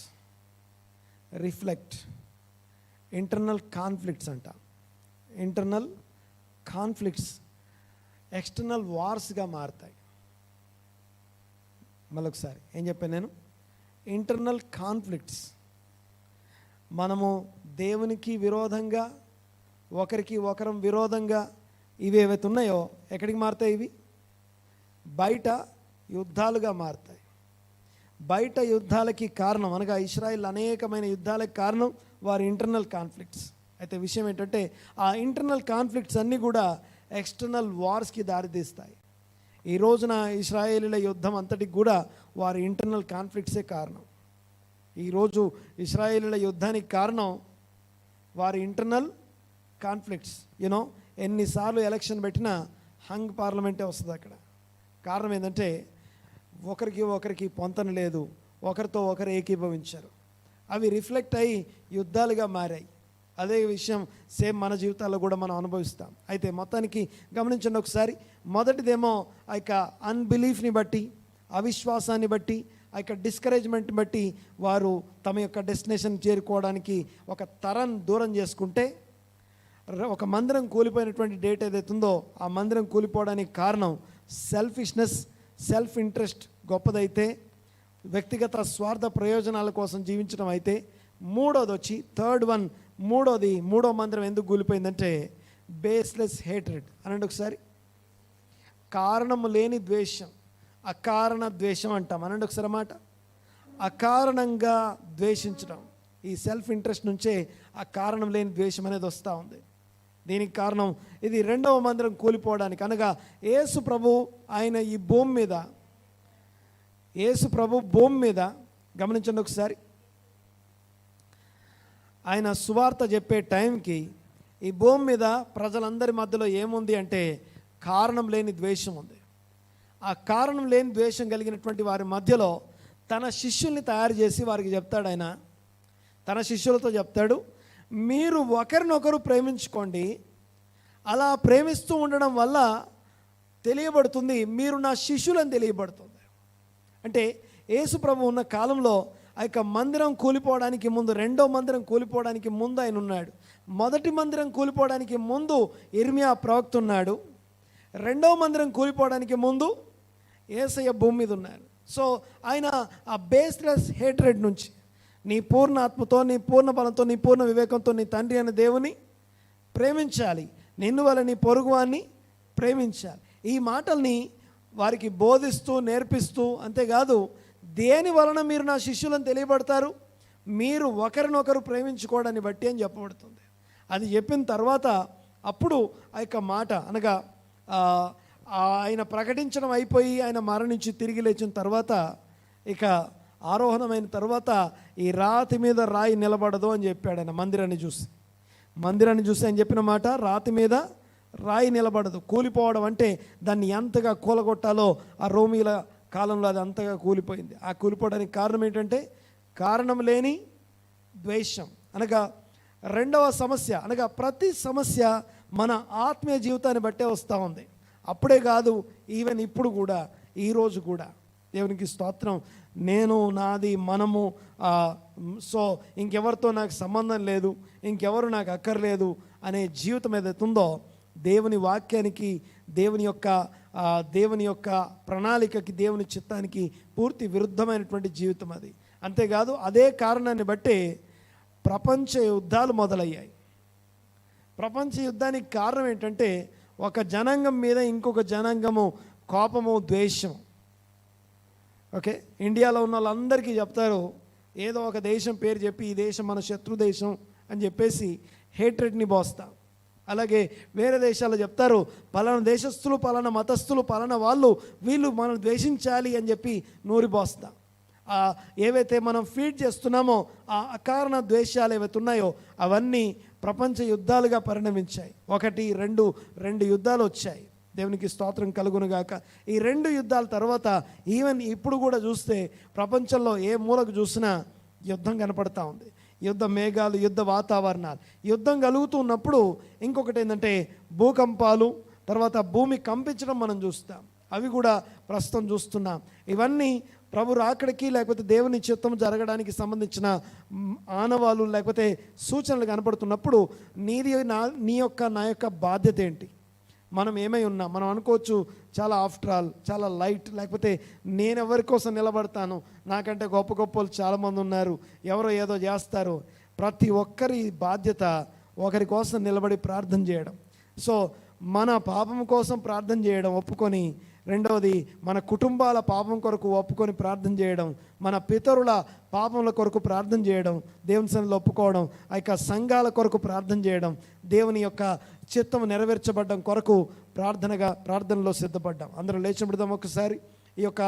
reflect internal conflicts అంట. ఇంటర్నల్ కాన్ఫ్లిక్ట్స్ ఎక్స్టర్నల్ వార్స్గా మారుతాయి. మళ్ళొకసారి ఏం చెప్పాను నేను? Internal conflicts. మనము దేవునికి విరోధంగా, ఒకరికి ఒకరం విరోధంగా ఇవి ఏవైతే ఉన్నాయో ఎక్కడికి మారుతాయి? ఇవి బయట యుద్ధాలుగా మారుతాయి. బయట యుద్ధాలకి కారణం అనగా ఇశ్రాయేల్ అనేకమైన యుద్ధాలకు కారణం వారి ఇంటర్నల్ కాన్ఫ్లిక్ట్స్. అయితే విషయం ఏంటంటే ఆ ఇంటర్నల్ కాన్ఫ్లిక్ట్స్ అన్నీ కూడా ఎక్స్టర్నల్ వార్స్కి దారితీస్తాయి. ఈ రోజున ఇశ్రాయేలీల యుద్ధం అంతటికి కూడా వారి ఇంటర్నల్ కాన్ఫ్లిక్ట్సే కారణం. ఈరోజు ఇశ్రాయేలీల యుద్ధానికి కారణం వారి ఇంటర్నల్ కాన్ఫ్లిక్ట్స్. ఎన్నిసార్లు ఎలక్షన్ పెట్టినా హంగ్ పార్లమెంటే వస్తుంది అక్కడ. కారణం ఏంటంటే ఒకరికి పొంతన లేదు, ఒకరితో ఒకరు ఏకీభవించారు. అవి రిఫ్లెక్ట్ అయ్యి యుద్ధాలుగా మారాయి. అదే విషయం సేమ్ మన జీవితాల్లో కూడా మనం అనుభవిస్తాం. అయితే మొత్తానికి గమనించండి ఒకసారి. మొదటిదేమో ఆ యొక్క అన్బిలీఫ్ని బట్టి, అవిశ్వాసాన్ని బట్టి, ఆ యొక్క డిస్కరేజ్మెంట్ని బట్టి వారు తమ యొక్క డెస్టినేషన్ చేరుకోవడానికి ఒక తరం దూరం చేసుకుంటే, ఒక మందిరం కూలిపోయినటువంటి డేట్ ఏదైతే ఉందో ఆ మందిరం కూలిపోవడానికి కారణం సెల్ఫిష్నెస్, సెల్ఫ్ ఇంట్రెస్ట్ గొప్పదైతే, వ్యక్తిగత స్వార్థ ప్రయోజనాల కోసం జీవించడం అయితే, మూడోది వచ్చి మూడో మందిరం ఎందుకు కూలిపోయిందంటే బేస్లెస్ హేట్రెడ్. అనండి ఒకసారి. కారణము లేని ద్వేషం, అకారణ ద్వేషం అంటాం. అనండి ఒకసారి మాట. అకారణంగా ద్వేషించడం, ఈ సెల్ఫ్ ఇంట్రెస్ట్ నుంచే ఆ కారణం లేని ద్వేషం అనేది వస్తూ ఉంది. దీనికి కారణం ఇది రెండవ మందిరం కూలిపోవడానికి. అనగా యేసు ప్రభు ఆయన ఈ భూమి మీద గమనించండి ఒకసారి. ఆయన సువార్త చెప్పే టైంకి ఈ భూమి మీద ప్రజలందరి మధ్యలో ఏముంది అంటే కారణం లేని ద్వేషం ఉంది. ఆ కారణం లేని ద్వేషం కలిగినటువంటి వారి మధ్యలో తన శిష్యుల్ని తయారు చేసి వారికి చెప్తాడు. ఆయన తన శిష్యులతో చెప్తాడు, మీరు ఒకరినొకరు ప్రేమించుకోండి. అలా ప్రేమిస్తూ ఉండడం వల్ల తెలియబడుతుంది మీరు నా శిష్యులని తెలియబడుతుంది. అంటే యేసు ప్రభు ఉన్న కాలంలో ఆ యొక్క మందిరం కూలిపోవడానికి ముందు, రెండో మందిరం కూలిపోవడానికి ముందు ఆయన ఉన్నాడు. మొదటి మందిరం కూలిపోవడానికి ముందు ఇర్మియా ప్రవక్త ఉన్నాడు. రెండవ మందిరం కూలిపోవడానికి ముందు యేసయ్య భూమి మీద ఉన్నారు. సో ఆయన ఆ బేస్లెస్ హేట్రెడ్ నుంచి నీ పూర్ణ ఆత్మతో, నీ పూర్ణ బలంతో, నీ పూర్ణ వివేకంతో నీ తండ్రి అనే దేవుని ప్రేమించాలి, నిన్ను వల్ల నీ పొరుగువాన్ని ప్రేమించాలి. ఈ మాటల్ని వారికి బోధిస్తూ నేర్పిస్తూ, అంతేకాదు దేని వలన మీరు నా శిష్యులను తెలియబడతారు, మీరు ఒకరినొకరు ప్రేమించుకోవడాన్ని బట్టి అని చెప్పబడుతుంది. అది చెప్పిన తర్వాత అప్పుడు ఆ యొక్క మాట అనగా ఆయన ప్రకటించడం అయిపోయి ఆయన మరణించి తిరిగి లేచిన తర్వాత, ఇక ఆరోహణమైన తర్వాత ఈ రాతి మీద రాయి నిలబడదు అని చెప్పాడు ఆయన. మందిరాన్ని చూసి ఆయన చెప్పిన మాట, రాతి మీద రాయి నిలబడదు. కూలిపోవడం అంటే దాన్ని ఎంతగా కూలగొట్టాలో ఆ రోమీల కాలంలో అది అంతగా కూలిపోయింది. ఆ కూలిపోవడానికి కారణం ఏంటంటే కారణం లేని ద్వేషం. అనగా రెండవ సమస్య, అనగా ప్రతి సమస్య మన ఆత్మీయ జీవితాన్ని బట్టే వస్తూ ఉంది. అప్పుడే కాదు, ఈవెన్ ఇప్పుడు కూడా, ఈరోజు కూడా. దేవునికి స్తోత్రం. నేను, నాది, మనము, సో ఇంకెవరితో నాకు సంబంధం లేదు, ఇంకెవరు నాకు అక్కర్లేదు అనే జీవితం ఏదైతే ఉందో, దేవుని వాక్యానికి, దేవుని యొక్క ప్రణాళికకి, దేవుని చిత్తానికి పూర్తి విరుద్ధమైనటువంటి జీవితం అది. అంతేకాదు అదే కారణాన్ని బట్టి ప్రపంచ యుద్ధాలు మొదలయ్యాయి. ప్రపంచ యుద్ధానికి కారణం ఏంటంటే ఒక జనాంగం మీద ఇంకొక జనాంగము కోపము, ద్వేషము. ఓకే, ఇండియాలో ఉన్న వాళ్ళందరికీ చెప్తారు, ఏదో ఒక దేశం పేరు చెప్పి ఈ దేశం మన శత్రు దేశం అని చెప్పేసి హేట్రెడ్ని పోస్తాం. అలాగే వేరే దేశాల్లో చెప్తారు, పలానా దేశస్తులు, పలానా మతస్థులు, పలానా వాళ్ళు, వీళ్ళు మనం ద్వేషించాలి అని చెప్పి నూరిపోస్తాం. ఏవైతే మనం ఫీడ్ చేస్తున్నామో ఆ అకారణ ద్వేషాలు ఏవైతే ఉన్నాయో అవన్నీ ప్రపంచ యుద్ధాలుగా పరిణమించాయి. 1, 2 యుద్ధాలు వచ్చాయి. దేవునికి స్తోత్రం కలుగునుగాక. ఈ 2 యుద్ధాల తర్వాత ఈవెన్ ఇప్పుడు కూడా చూస్తే ప్రపంచంలో ఏ మూలకు చూసినా యుద్ధం కనపడతా ఉంది. యుద్ధ మేఘాలు, యుద్ధ వాతావరణాలు. యుద్ధం కలుగుతూ ఉన్నప్పుడు ఇంకొకటి ఏంటంటే భూకంపాలు, తర్వాత భూమి కంపించడం మనం చూస్తాం. అవి కూడా ప్రస్తుతం చూస్తున్నాం. ఇవన్నీ ప్రభు రాకడికి లేకపోతే దేవుని చిత్తం జరగడానికి సంబంధించిన ఆనవాళ్ళు లేకపోతే సూచనలు కనపడుతున్నప్పుడు నీ యొక్క నా యొక్క బాధ్యత ఏంటి? మనం ఏమై ఉన్నాం? మనం అనుకోవచ్చు చాలా ఆఫ్టర్ ఆల్ చాలా లైట్, లేకపోతే నేను ఎవరి కోసం నిలబడతాను, నాకంటే గొప్ప గొప్పలు చాలామంది ఉన్నారు, ఎవరో ఏదో చేస్తారు. ప్రతి ఒక్కరి బాధ్యత ఒకరి కోసం నిలబడి ప్రార్థన చేయడం. సో మన పాపం కోసం ప్రార్థన చేయడం ఒప్పుకొని, రెండవది మన కుటుంబాల పాపం కొరకు ఒప్పుకొని ప్రార్థన చేయడం, మన పితరుల పాపముల కొరకు ప్రార్థన చేయడం, దేవుని సన్నిధిలో ఒప్పుకోవడం, ఆ యొక్క సంఘాల కొరకు ప్రార్థన చేయడం, దేవుని యొక్క చిత్తం నెరవేర్చబడ్డం కొరకు ప్రార్థనలో సిద్ధపడ్డాం. అందరూ లేచిబడదాం ఒకసారి. ఈ యొక్క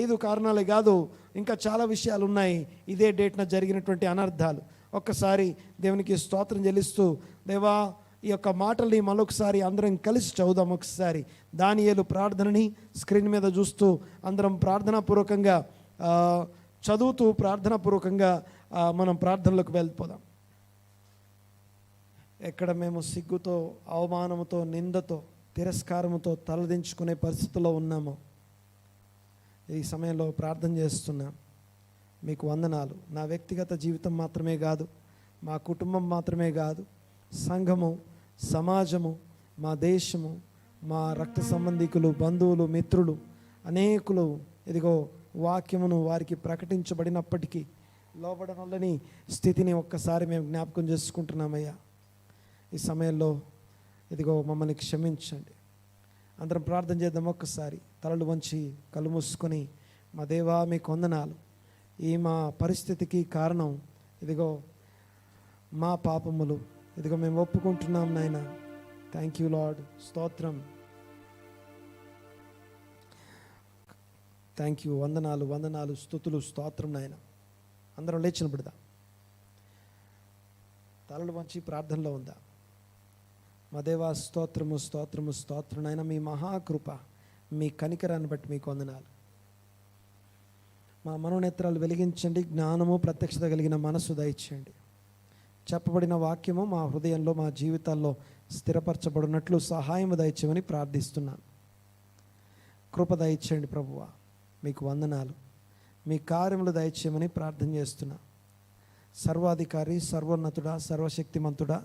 5 కారణాలే కాదు, ఇంకా చాలా విషయాలు ఉన్నాయి ఇదే డేట్న జరిగినటువంటి అనర్థాలు. ఒక్కసారి దేవునికి స్తోత్రం చెల్లిస్తూ, దేవా ఈ యొక్క మాటల్ని మరొకసారి అందరం కలిసి చదువుదాం. ఒకసారి దానియేలు ప్రార్థనని స్క్రీన్ మీద చూస్తూ అందరం ప్రార్థనాపూర్వకంగా చదువుతూ ప్రార్థనాపూర్వకంగా మనం ప్రార్థనలోకి వెళ్ళిపోదాం. ఎక్కడ మేము సిగ్గుతో, అవమానముతో, నిందతో, తిరస్కారముతో తలదించుకునే పరిస్థితుల్లో ఉన్నామో ఈ సమయంలో ప్రార్థన చేస్తున్నాం. మీకు వందనాలు. నా వ్యక్తిగత జీవితం మాత్రమే కాదు, మా కుటుంబం మాత్రమే కాదు, సంఘము, సమాజము, మా దేశము, మా రక్త సంబంధికులు, బంధువులు, మిత్రులు అనేకులు ఇదిగో వాక్యమును వారికి ప్రకటించబడినప్పటికీ లోబడనొల్లని స్థితిని ఒక్కసారి మేము జ్ఞాపకం చేసుకుంటున్నామయ్యా. ఈ సమయంలో ఇదిగో మమ్మల్ని క్షమించండి. అందరం ప్రార్థన చేద్దాం. ఒక్కసారి తలలు వంచి కళ్ళు మూసుకొని, మా దేవా మీకు వందనాలు. ఈ మా పరిస్థితికి కారణం ఇదిగో మా పాపములు, ఇదిగో మేము ఒప్పుకుంటున్నాం నాయన. Thank you lord. స్తోత్రం. Thank you. వందనాలు, స్తుతులు, స్తోత్రం నాయన. అందరం లేచిన బిడదా, తలలు వంచి ప్రార్థనలో ఉందా? మా దేవా స్తోత్రము నాయన. మీ మహాకృప, మీ కనికరాన్ని బట్టి మీకు వందనాలు. మా మనోనేత్రాలు వెలిగించండి, జ్ఞానము ప్రత్యక్షత కలిగిన మనస్సు దయచేయండి. చెప్పబడిన వాక్యము మా హృదయంలో మా జీవితాల్లో స్థిరపరచబడినట్లు సహాయము దయచేయమని ప్రార్థిస్తున్నాను. కృప దయచేయండి ప్రభువా, మీకు వందనాలు. మీ కార్యములు దయచేయమని ప్రార్థన చేస్తున్నా. సర్వాధికారి, సర్వోన్నతుడా, సర్వశక్తిమంతుడా,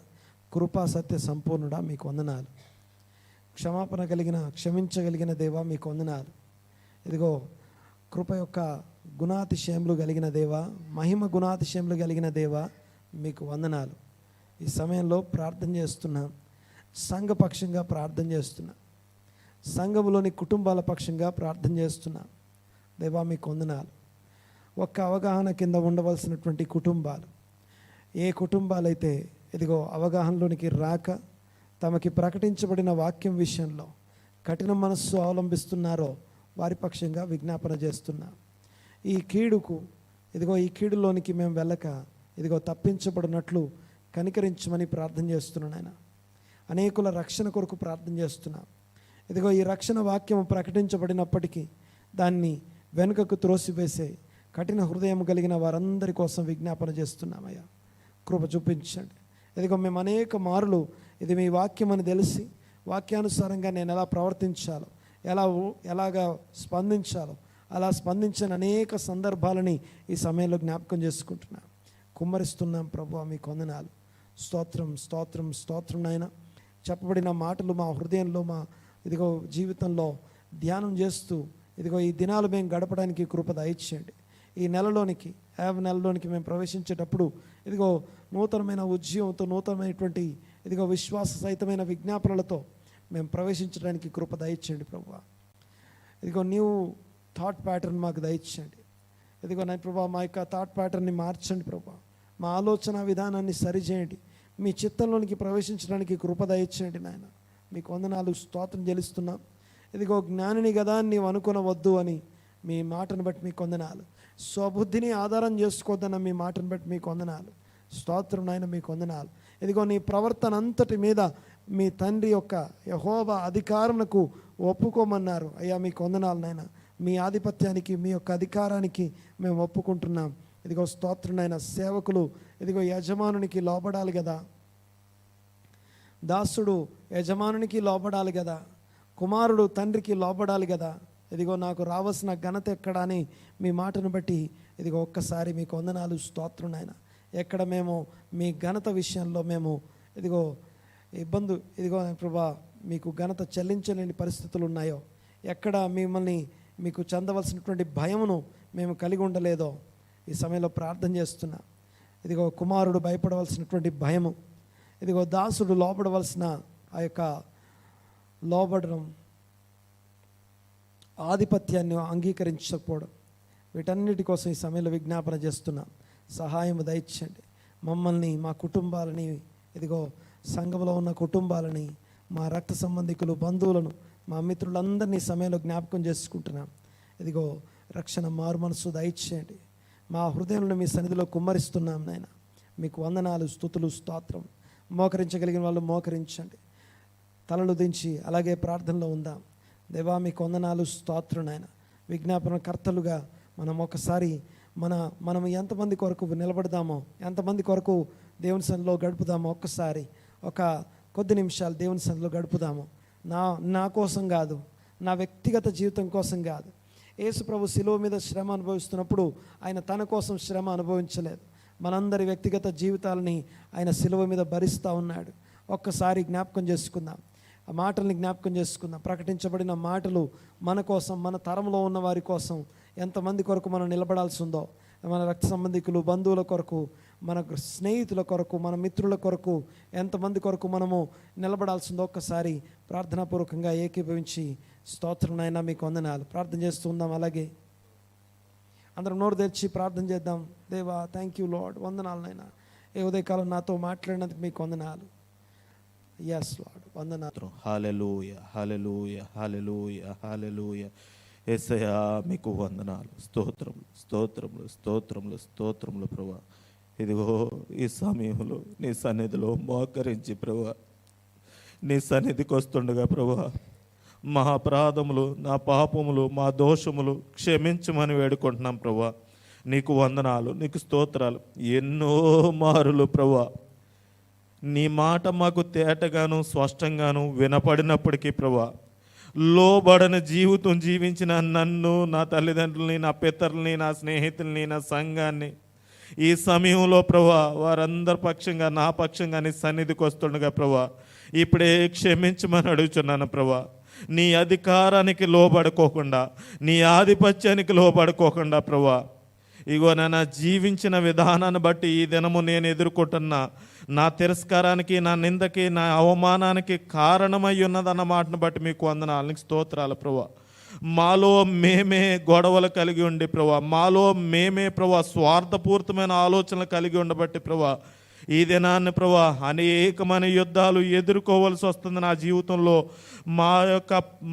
కృపా సత్య సంపూర్ణుడా, మీకు వందనాలు. క్షమాపణ కలిగిన, క్షమించగలిగిన దేవా, మీకు వందనాలు. ఇదిగో కృప యొక్క గుణాతిశయములు కలిగిన దేవా, మహిమ గుణాతిశయములు కలిగిన దేవా, మీకు వందనాలు. ఈ సమయంలో ప్రార్థన చేస్తున్నా, సంఘపక్షంగా ప్రార్థన చేస్తున్నా, సంఘములోని కుటుంబాల పక్షంగా ప్రార్థన చేస్తున్నా. దేవా, మీకు వందనాలు. ఒక్క అవగాహన కింద ఉండవలసినటువంటి కుటుంబాలు, ఏ కుటుంబాలైతే ఇదిగో అవగాహనలోనికి రాక తమకి ప్రకటించబడిన వాక్యం విషయంలో కఠిన మనస్సు అవలంబిస్తున్నారో వారి పక్షంగా విజ్ఞాపన చేస్తున్నా. ఈ కీడుకు ఈ కీడులోనికి మేము వెళ్ళక తప్పించబడినట్లు కనికరించమని ప్రార్థన చేస్తున్నాను ఆయన. అనేకుల రక్షణ కొరకు ప్రార్థన చేస్తున్నా. ఈ రక్షణ వాక్యం ప్రకటించబడినప్పటికీ దాన్ని వెనుకకు త్రోసివేసే కఠిన హృదయం కలిగిన వారందరి కోసం విజ్ఞాపన చేస్తున్నామయ్యా. కృప చూపించండి. మేము అనేక మారులు ఇది మీ వాక్యం అని తెలిసి వాక్యానుసారంగా నేను ఎలా ప్రవర్తించాలో, ఎలాగా స్పందించాలో అలా స్పందించిన అనేక సందర్భాలని ఈ సమయంలో జ్ఞాపకం చేసుకుంటున్నా. కుమ్మరిస్తున్నాం ప్రభువా, మీకు వందనాలు. స్తోత్రం, స్తోత్రం, స్తోత్రం నాయన. చెప్పబడిన మాటలు మా హృదయంలో, మా జీవితంలో ధ్యానం చేస్తూ ఈ దినాలు మేము గడపడానికి కృప దయచేయండి. ఈ నెలలోనికి నెలలోనికి మేము ప్రవేశించేటప్పుడు నూతనమైన ఉద్యమంతో, నూతనమైనటువంటి విశ్వాస సహితమైన విజ్ఞాపనలతో మేము ప్రవేశించడానికి కృప దయచేయండి ప్రభువా. న్యూ థాట్ ప్యాటర్న్ మాకు దయచేయండి. నేను ప్రభా, మా యొక్క థాట్ ప్యాటర్న్ని మార్చండి ప్రభా. మా ఆలోచన విధానాన్ని సరిచేయండి. మీ చిత్తంలోనికి ప్రవేశించడానికి కృప దయచేయండి నాయన. మీకు వందనాలు, స్తోత్రం చెల్లిస్తున్నాం. జ్ఞానిని కదా నీవు అనుకొనవద్దు అని మీ మాటను బట్టి మీకు వందనాలు. స్వబుద్ధిని ఆధారం చేసుకోవద్దన్న మీ మాటను బట్టి మీకు వందనాలు. స్తోత్రం నాయన, మీకు వందనాలు. నీ ప్రవర్తన అంతటి మీద మీ తండ్రి యొక్క యెహోవా అధికారమునకు ఒప్పుకోమన్నారు అయ్యా. మీకు వందనాలు నాయన. మీ ఆధిపత్యానికి, మీ యొక్క అధికారానికి మేము ఒప్పుకుంటున్నాం. స్తోత్రం నాయన. సేవకులు యజమానునికి లోబడాలి కదా, దాసుడు యజమానునికి లోబడాలి కదా, కుమారుడు తండ్రికి లోబడాలి కదా. నాకు రావాల్సిన ఘనత ఎక్కడ అని మీ మాటను బట్టి ఒక్కసారి మీకు వందనాలు, స్తోత్రం నాయన. ఎక్కడ మేము మీ ఘనత విషయంలో మేము ఇబ్బంది ప్రభా మీకు ఘనత చెల్లించలేని పరిస్థితులు ఉన్నాయో, ఎక్కడ మిమ్మల్ని మీకు చెందవలసినటువంటి భయమును మేము కలిగి ఉండలేదో ఈ సమయంలో ప్రార్థన చేస్తున్నా. కుమారుడు భయపడవలసినటువంటి భయము, దాసుడు లోబడవలసిన ఆ యొక్క లోబడడం, ఆధిపత్యాన్ని అంగీకరించకపోవడం, వీటన్నిటి కోసం ఈ సమయంలో విజ్ఞాపన చేస్తున్నా. సహాయం దయచేయండి. మమ్మల్ని, మా కుటుంబాలని, సంఘంలో ఉన్న కుటుంబాలని, మా రక్త సంబంధికులు, బంధువులను, మా మిత్రులందరినీ సమయంలో జ్ఞాపకం చేసుకుంటున్నాం. రక్షణ మారు మనసు దయచేయండి. మా హృదయంలో మీ సన్నిధిలో కుమ్మరిస్తున్నాం నాయన. మీకు వందనాలు, స్తుతులు, స్తోత్రం. మోకరించగలిగిన వాళ్ళు మోకరించండి. తలలు దించి అలాగే ప్రార్థనలో ఉందాం. దేవా, మీకు వందనాలు, స్తోత్రం నాయన. విజ్ఞాపన కర్తలుగా మనం ఒకసారి మనం ఎంతమంది కొరకు నిలబడదామో, ఎంతమంది కొరకు దేవుని సన్నిధిలో గడుపుదామో, ఒక్కసారి ఒక కొద్ది నిమిషాలు దేవుని సన్నిధిలో గడుపుదాము. నా కోసం కాదు, నా వ్యక్తిగత జీవితం కోసం కాదు. యేసు ప్రభు శిలువ మీద శ్రమ అనుభవిస్తున్నప్పుడు ఆయన తన కోసం శ్రమ అనుభవించలేదు. మనందరి వ్యక్తిగత జీవితాలని ఆయన శిలువ మీద భరిస్తూ ఉన్నాడు. ఒక్కసారి జ్ఞాపకం చేసుకుందాం, ఆ మాటల్ని జ్ఞాపకం చేసుకుందాం. ప్రకటించబడిన మాటలు మన కోసం, మన తరంలో ఉన్న వారి కోసం ఎంతమంది కొరకు మనం నిలబడాల్సి ఉందో, మన రక్త సంబంధికులు, బంధువుల కొరకు, మన స్నేహితుల కొరకు, మన మిత్రుల కొరకు ఎంతమంది కొరకు మనము నిలబడాల్సి ఉందో ఒక్కసారి ప్రార్థనాపూర్వకంగా ఏకీభవించి, స్తోత్రం నాయన, మీకు వందనాలు ప్రార్థన చేస్తూ ఉందాం. అలాగే అందరం నోరు తెరిచి ప్రార్థన చేద్దాం. దేవా, థ్యాంక్ యూ లార్డ్, వందనాలు నాయన. ఏ ఉదయకాలం నాతో మాట్లాడినందుకు మీకు వందనాలు. yes Lord, వందనాలు. హల్లెలూయా, హల్లెలూయా, హల్లెలూయా, హల్లెలూయా. యేసయ్యా, మీకు వందనాలు, స్తోత్రములు, స్తోత్రములు, స్తోత్రములు, స్తోత్రములు ప్రభువా. ఈ సమయంలో నీ సన్నిధిలో మోకరించి ప్రభువా, నీ సన్నిధికి వస్తుండగా ప్రభువా, మా అపరాధములు, నా పాపములు, మా దోషములు క్షమించమని వేడుకుంటున్నాం ప్రభా. నీకు వందనాలు, నీకు స్తోత్రాలు. ఎన్నో మారులు ప్రభా నీ మాట మాకు తేటగాను స్పష్టంగాను వినపడినప్పటికీ ప్రభా, లోబడని జీవితం జీవించిన నన్ను, నా తల్లిదండ్రులని, నా పితరుల్ని, నా స్నేహితుల్ని, నా సంఘాన్ని ఈ సమయంలో ప్రభా వారందరి పక్షంగా, నా పక్షంగా నీ సన్నిధికి వస్తుండగా ప్రభా ఇప్పుడే క్షమించమని అడుగుతున్నాను ప్రభా. నీ అధికారానికి లోబడుకోకుండా, నీ ఆధిపత్యానికి లోబడుకోకుండా ప్రభా, ఇగో నా జీవించిన విధానాన్ని బట్టి ఈ దినము నేను ఎదుర్కొంటున్నా నా తిరస్కారానికి, నా నిందకి, నా అవమానానికి కారణమై ఉన్నదన్న మాటను బట్టి మీకు వందనాలు, నీకు స్తోత్రాలు ప్రభా. మాలో మేమే గొడవలు కలిగి ఉండి ప్రభా, మాలో మేమే ప్రభా స్వార్థపూరితమైన ఆలోచనలు కలిగి ఉండబట్టి ప్రభా ఈ దినాన్ని ప్రభా అనేకమైన యుద్ధాలు ఎదుర్కోవాల్సి వస్తుంది నా జీవితంలో.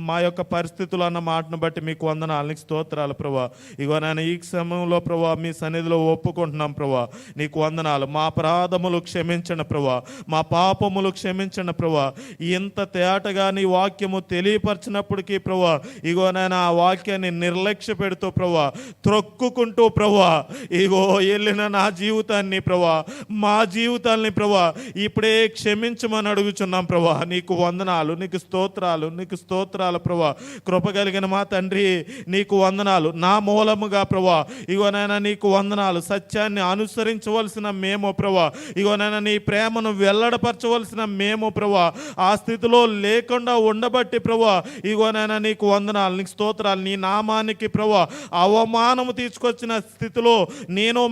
మా యొక్క పరిస్థితులు అన్న మాటను బట్టి మీకు వందనాలు, నీకు స్తోత్రాలు ప్రభా. ఇగో నేను ఈ సమయంలో ప్రభా మీ సన్నిధిలో ఒప్పుకుంటున్నాం ప్రభా. నీకు వందనాలు. మా అపరాధములు క్షమించండి ప్రభా, మా పాపములు క్షమించండి ప్రభా. ఇంత తేటగా నీ వాక్యము తెలియపరిచినప్పటికీ ప్రభా ఇగో నేను ఆ వాక్యాన్ని నిర్లక్ష్య పెడుతూ ప్రభా, త్రొక్కుకుంటూ ప్రభా ఇగో వెళ్ళిన నా జీవితాన్ని ప్రభా, మా జీవితాల్ని ప్రభా ఇప్పుడే క్షమించమని అడుగుచున్నాం ప్రభా. నీకు వందనాలు, నీకు స్తోత్రాలు, నీకు స్తోత్రాలు ప్రభా. కృప కలిగిన మా తండ్రి నీకు వందనాలు. నా మూలముగా ప్రభా ఇగోనైనా నీకు వందనాలు. సత్యాన్ని అనుసరించవలసిన మేము ప్రభా, ఇగోనైనా నీ ప్రేమను వెల్లడపరచవలసిన మేము ప్రభా ఆ స్థితిలో లేకుండా ఉండబట్టి ప్రభా ఇగోనైనా నీకు వందనాలు, నీకు స్తోత్రాలు. నీ నామానికి ప్రభా అవమానము తీసుకొచ్చిన స్థితిలో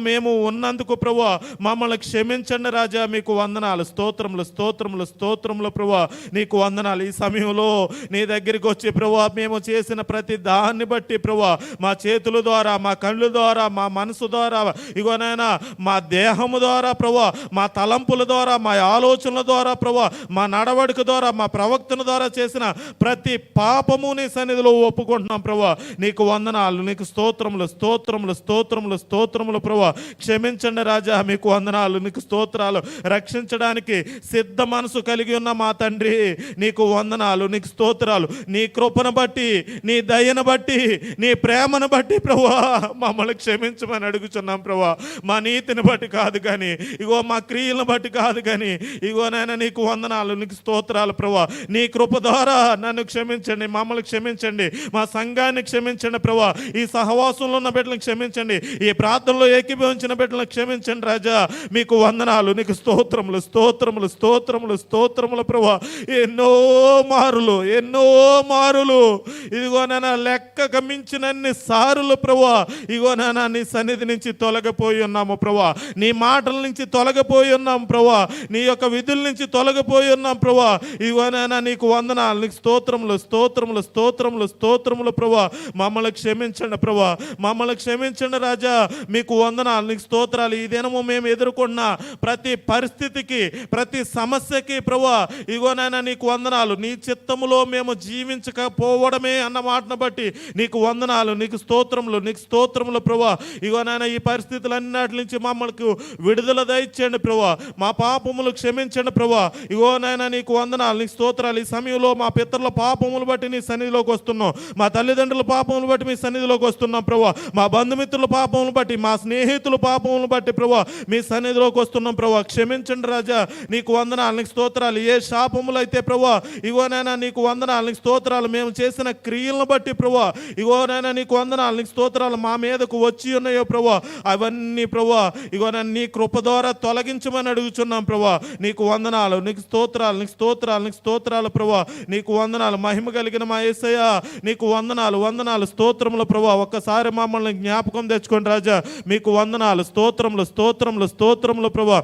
మేము ఉన్నందుకు ప్రభా మమ్మల్ని క్షమించండి రాజా. మీకు వందనాలు, స్తోత్రములు, స్తోత్రములు, స్తోత్రములు ప్రభా. నీకు వందనాలు. ఈ సమయంలో నీ దగ్గరికి వచ్చి ప్రభా మేము చేసిన ప్రతి దాన్ని బట్టి ప్రభా మా చేతుల ద్వారా, మా కళ్ళు ద్వారా, మా మనసు ద్వారా, ఇగోనైనా మా దేహము ద్వారా ప్రభా, మా తలంపుల ద్వారా, మా ఆలోచనల ద్వారా ప్రభా, మా నడవడిక ద్వారా, మా ప్రవక్తన ద్వారా చేసిన ప్రతి పాపము నీ సన్నిధిలో ఒప్పుకుంటున్నాం ప్రభా. నీకు వందనాలు, నీకు స్తోత్రములు, స్తోత్రములు, స్తోత్రములు, స్తోత్రములు ప్రభా. క్షమించండి రాజా. మీకు వందనాలు, నీకు స్తోత్రాలు. రక్షించడానికి సిద్ధ మనసు కలిగి ఉన్న మా తండ్రి నీకు వందనాలు, నీకు స్తోత్రాలు. నీ కృపను బట్టి, నీ దయను బట్టి, నీ ప్రేమను బట్టి ప్రభా మమ్మల్ని క్షమించమని అడుగుచున్నాం ప్రభా. మా నీతిని బట్టి కాదు కానీ, ఇగో మా క్రియలను బట్టి కాదు కానీ, ఇగోనైనా నీకు వందనాలు, నీకు స్తోత్రాలు ప్రభా. నీ కృప ద్వారా నన్ను క్షమించండి, మమ్మల్ని క్షమించండి, మా సంఘాన్ని క్షమించండి ప్రభా. ఈ సహవాసంలో ఉన్న బిడ్డలను క్షమించండి, ఈ ప్రార్థనలో ఏకీభవించిన బిడ్డలను క్షమించండి రాజా. మీకు వందనాలు, నీకు స్తోత్రములు, స్తోత్రములు, స్తోత్రములు, స్తోత్రములు ప్రభా. ఎన్నో మారులు ఇదిగో నాన్న లెక్క మించినన్ని సారులు ప్రభా ఇగో నాన్న నీ సన్నిధి నుంచి తొలగిపోయి ఉన్నాము ప్రభా. నీ మాటల నుంచి తొలగిపోయి ఉన్నాం ప్రభా, నీ యొక్క విధుల నుంచి తొలగిపోయి ఉన్నాం ప్రభా. ఇగో నాన్న నీకు వందనాలు, నీకు స్తోత్రములు, స్తోత్రములు, స్తోత్రములు, స్తోత్రములు ప్రభా. మమ్మల్ని క్షమించండి ప్రభా, మమ్మల్ని క్షమించండి రాజా. మీకు వందనాలు, నీకు స్తోత్రాలు. ఈ దినము మేము ఎదుర్కొన్న ప్రతి పరిస్థితికి, ప్రతి సమస్యకి ప్రభా ఇగోనైనా నీకు వందనాలు. నీ చిత్తములో మేము జీవించకపోవడమే అన్న మాటను బట్టి నీకు వందనాలు, నీకు స్తోత్రములు, నీకు స్తోత్రములు ప్రభా. ఇగోనైనా ఈ పరిస్థితులన్నిటి నుంచి మమ్మల్ని విడుదల దయచేయండి ప్రభా. మా పాపములు క్షమించండి ప్రభా. ఇగోనైనా నీకు వందనాలు, నీకు స్తోత్రాలు. ఈ సమయంలో మా పితరుల పాపములు బట్టి నీ సన్నిధిలోకి వస్తున్నాం, మా తల్లిదండ్రుల పాపములు బట్టి మీ సన్నిధిలోకి వస్తున్నాం ప్రభా, మా బంధుమిత్రుల పాపములు బట్టి, మా స్నేహితుల పాపములు బట్టి ప్రభా మీ సన్నిధిలోకి వస్తున్నాం ప్రభా. క్షమించండి రాజా. నీకు వందనాలు, నీకు స్తోత్రాలు. ఏ శాపములు అయితే ప్రభా ఇగోనైనా నీకు వందనాలు, నీకు స్తోత్రాలు. మేము చేసిన క్రియలను బట్టి ప్రభా ఇగోనైనా నీకు వందనాలు, నీకు స్తోత్రాలు మా మీదకు వచ్చి ఉన్నాయో ప్రభా అవన్నీ ప్రభా ఇగోనైనా నీ కృప ద్వారా తొలగించమని అడుగుచున్నాం ప్రభా. నీకు వందనాలు, నీకు స్తోత్రాలు, నీకు స్తోత్రాలు, నీకు స్తోత్రాలు ప్రభా. నీకు వందనాలు. మహిమ కలిగిన మా యేసయ్య నీకు వందనాలు, వందనాలు, స్తోత్రములు ప్రభా. ఒక్కసారి మమ్మల్ని జ్ఞాపకం తెచ్చుకోండి రాజా. మీకు వందనాలు, స్తోత్రములు, స్తోత్రములు, స్తోత్రములు ప్రభా.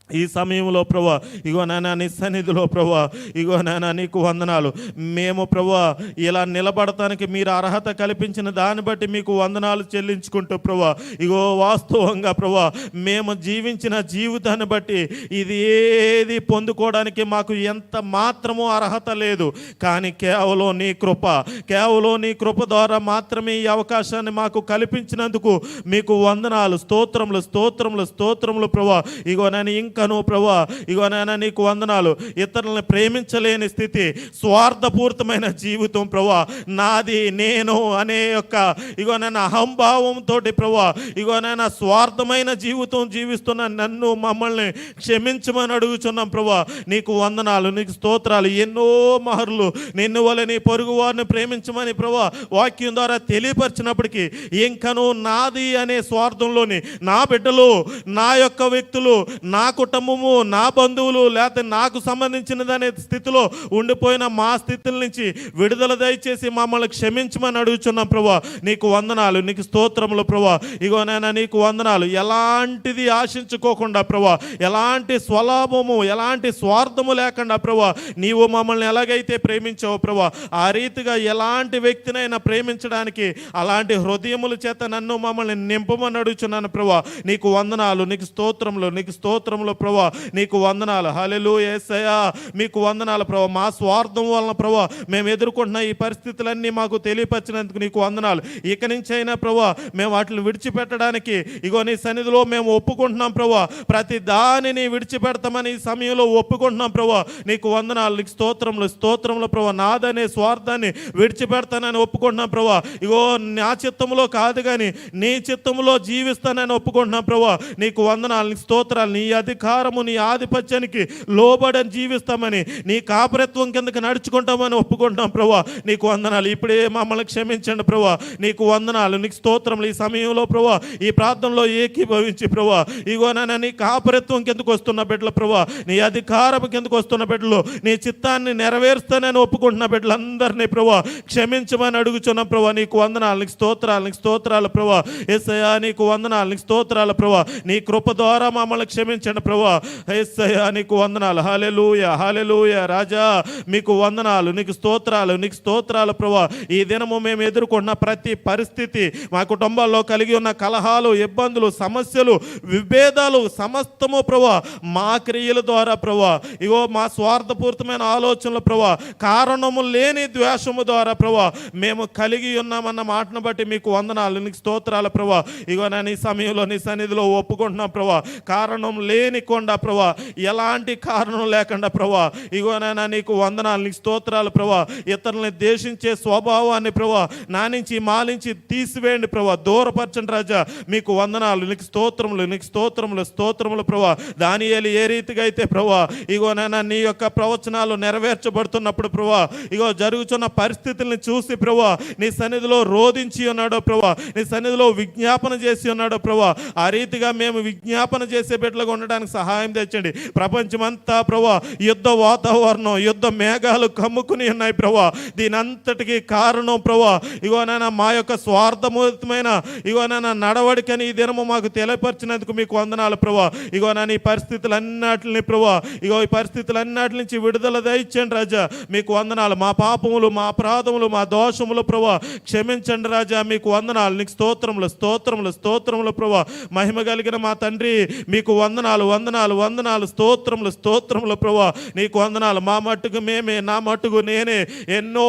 ఈ సమయంలో ప్రభా ఇగో నాన్న నీ సన్నిధిలో ప్రభా ఇగో నాన్న నీకు వందనాలు. మేము ప్రభా ఇలా నిలబడటానికి మీరు అర్హత కల్పించిన దాన్ని బట్టి మీకు వందనాలు చెల్లించుకుంటూ ప్రభా ఇగో వాస్తవంగా ప్రభా మేము జీవించిన జీవితాన్ని బట్టి ఇది ఏది పొందుకోవడానికి మాకు ఎంత మాత్రమూ అర్హత లేదు. కానీ కేవలం నీ కృప, కేవలం నీ కృప ద్వారా మాత్రమే ఈ అవకాశాన్ని మాకు కల్పించినందుకు మీకు వందనాలు, స్తోత్రములు, స్తోత్రములు, స్తోత్రములు ప్రభా. ఇగో నేను ఇంకను ప్రభా ఇగో నాయన నీకు వందనాలు, ఇతరులను ప్రేమించలేని స్థితి, స్వార్థపూరితమైన జీవితం ప్రభా, నాది నేను అనే యొక్క ఇగో నాయన అహంభావంతో ప్రభా ఇగో నాయన స్వార్థమైన జీవితం జీవిస్తున్న నన్ను మమ్మల్ని క్షమించమని అడుగుచున్నాం ప్రభా. నీకు వందనాలు, నీకు స్తోత్రాలు. ఎన్నో మహర్లు నిన్ను వల్ల నీ పొరుగు వారిని ప్రేమించమని ప్రభా వాక్యం ద్వారా తెలియపరిచినప్పటికీ ఇంకను నాది అనే స్వార్థంలోని నా బిడ్డలు, నా యొక్క వ్యక్తులు, నా కుటుంబము, నా బంధువులు, లేకపోతే నాకు సంబంధించినదనే స్థితిలో ఉండిపోయిన మా స్థితుల నుంచి విడుదల దయచేసి మమ్మల్ని క్షమించమని అడుగుచున్నాం ప్రభా. నీకు వందనాలు, నీకు స్తోత్రములు ప్రభా. ఇగో నాయన నీకు వందనాలు. ఎలాంటిది ఆశించుకోకుండా ప్రభా, ఎలాంటి స్వలాభము, ఎలాంటి స్వార్థము లేకుండా ప్రభా నీవు మమ్మల్ని ఎలాగైతే ప్రేమించావు ప్రభా, ఆ రీతిగా ఎలాంటి వ్యక్తినైనా ప్రేమించడానికి అలాంటి హృదయముల చేత నన్ను మమ్మల్ని నింపమని అడుగుచున్నాను ప్రభా. నీకు వందనాలు, నీకు స్తోత్రములు, నీకు స్తోత్రములు ప్రభా. నీకు వందనాలు. హల్లెలూయా యేసయ్యా, మీకు వందనాలు ప్రభా. మా స్వార్థం వలన ప్రభా మేము ఎదుర్కొంటున్న ఈ పరిస్థితులన్నీ మాకు తెలియపరిచినందుకు నీకు వందనాలు. ఇక నుంచి అయినా ప్రభా మేము వాటిని విడిచిపెట్టడానికి ఇగో నీ సన్నిధిలో మేము ఒప్పుకుంటున్నాం ప్రభా. ప్రతి దానిని విడిచిపెడతామని ఈ సమయంలో ఒప్పుకుంటున్నాం ప్రభా. నీకు వందనాలు, నీకు స్తోత్రములు, స్తోత్రములు ప్రభా. నాదనే స్వార్థాన్ని విడిచిపెడతానని ఒప్పుకుంటున్నాం ప్రభా. ఇగో నా చిత్తంలో కాదు కానీ నీ చిత్తంలో జీవిస్తానని ఒప్పుకుంటున్నాం ప్రభా. నీకు వందనాలు, నీకు స్తోత్రాలు. నీ అధికారము, నీ ఆధిపత్యానికి లోబడని జీవిస్తామని, నీ కాపరత్వం కిందకి నడుచుకుంటామని ఒప్పుకుంటున్నాం ప్రభా. నీకు వందనాలు. ఇప్పుడే మమ్మల్ని క్షమించండి ప్రభా. నీకు వందనాలు, నీకు స్తోత్రములు. ఈ సమయంలో ప్రభా ఈ ప్రార్థనలో ఏకీభవించి ప్రభా ఇగో నాయన నీ కాపరత్వం కిందకు వస్తున్న బిడ్డలు ప్రభా, నీ అధికారం కిందకు వస్తున్న బిడ్డలు, నీ చిత్తాన్ని నెరవేరుస్తానని ఒప్పుకుంటున్న బిడ్డలందరినీ ప్రభా క్షమించమని అడుగుచున్నాం ప్రభా. నీకు వందనాలు, నీకు స్తోత్రాలు, నీకు స్తోత్రాలు ప్రభా. యేసయ్యా నీకు వందనాలు, నీకు స్తోత్రాలు ప్రభా. నీ కృప ద్వారా మమ్మల్ని క్షమించండి ప్రభా. యేసయ్యా నీకు వందనాలు. హల్లెలూయా, హల్లెలూయా రాజా మీకు వందనాలు, నీకు స్తోత్రాలు, నీకు స్తోత్రాలు ప్రభా. ఈ దినము మేము ఎదుర్కొన్న ప్రతి పరిస్థితి, మా కుటుంబాల్లో కలిగి ఉన్న కలహాలు, ఇబ్బందులు, సమస్యలు, విభేదాలు సమస్తము ప్రభా మా క్రియల ద్వారా ప్రభా ఇగో మా స్వార్థపూరితమైన ఆలోచనలు ప్రభా, కారణము లేని ద్వేషము ద్వారా ప్రభా మేము కలిగి ఉన్నామన్న మాటను బట్టి మీకు వందనాలు, నీకు స్తోత్రాలు ప్రభా. ఇగో నేను ఈ సమయంలో నీ సన్నిధిలో ఒప్పుకుంటున్నా ప్రభా. కారణం లేని కొండ ప్రభా, ఎలాంటి కారణం లేకుండా ప్రభా ఇగో నాయన నీకు వందనాలు, నీకు స్తోత్రాలు ప్రభా. ఇతరులని ద్వేషించే స్వభావాన్ని ప్రభా నా నుంచి మా నుంచి తీసివేయండి ప్రభా, దూరపరచండి రాజా. మీకు వందనాలు, నీకు స్తోత్రములు, నీకు స్తోత్రములు, స్తోత్రములు ప్రభా. దానియేలు ఏ రీతిగా అయితే ప్రభా ఇగో నాయన నీ యొక్క ప్రవచనాలు నెరవేర్చబడుతున్నప్పుడు ప్రభా ఇగో జరుగుతున్న పరిస్థితుల్ని చూసి ప్రభా నీ సన్నిధిలో రోధించి ఉన్నాడో ప్రభా, నీ సన్నిధిలో విజ్ఞాపన చేసి ఉన్నాడో ప్రభా, ఆ రీతిగా మేము విజ్ఞాపన చేసే బిడ్డలుగా ఉండడానికి సహాయం తెచ్చండి. ప్రపంచమంతా ప్రభా యుద్ధ వాతావరణం, యుద్ధ మేఘాలు కమ్ముకుని ఉన్నాయి ప్రభా. దీని అంతటికి కారణం ప్రభా ఇగో నాయన మా యొక్క స్వార్థమూర్తమైన ఇగో నాయన నడవడికని ఈ దినము మాకు తెలియపరిచినందుకు మీకు వందనాలు ప్రభా. ఇగో నాయన ఈ పరిస్థితులన్నిటిని ప్రభా ఇగో ఈ పరిస్థితులన్నిటి నుంచి విడుదల దయచేయండి రాజా. మీకు వందనాలు. మా పాపములు, మా అపరాధములు, మా దోషములు ప్రభా క్షమించండి రాజా. మీకు వందనాలు, నీకు స్తోత్రములు, స్తోత్రములు, స్తోత్రములు ప్రభా. మహిమ కలిగిన మా తండ్రి మీకు వందనాలు, వందనాలు, వందనాలు, స్తోత్రములు, స్తోత్రములు ప్రభా. నీకు వందనాలు. మా మట్టుకు మేమే, నా మట్టుకు నేనే ఎన్నో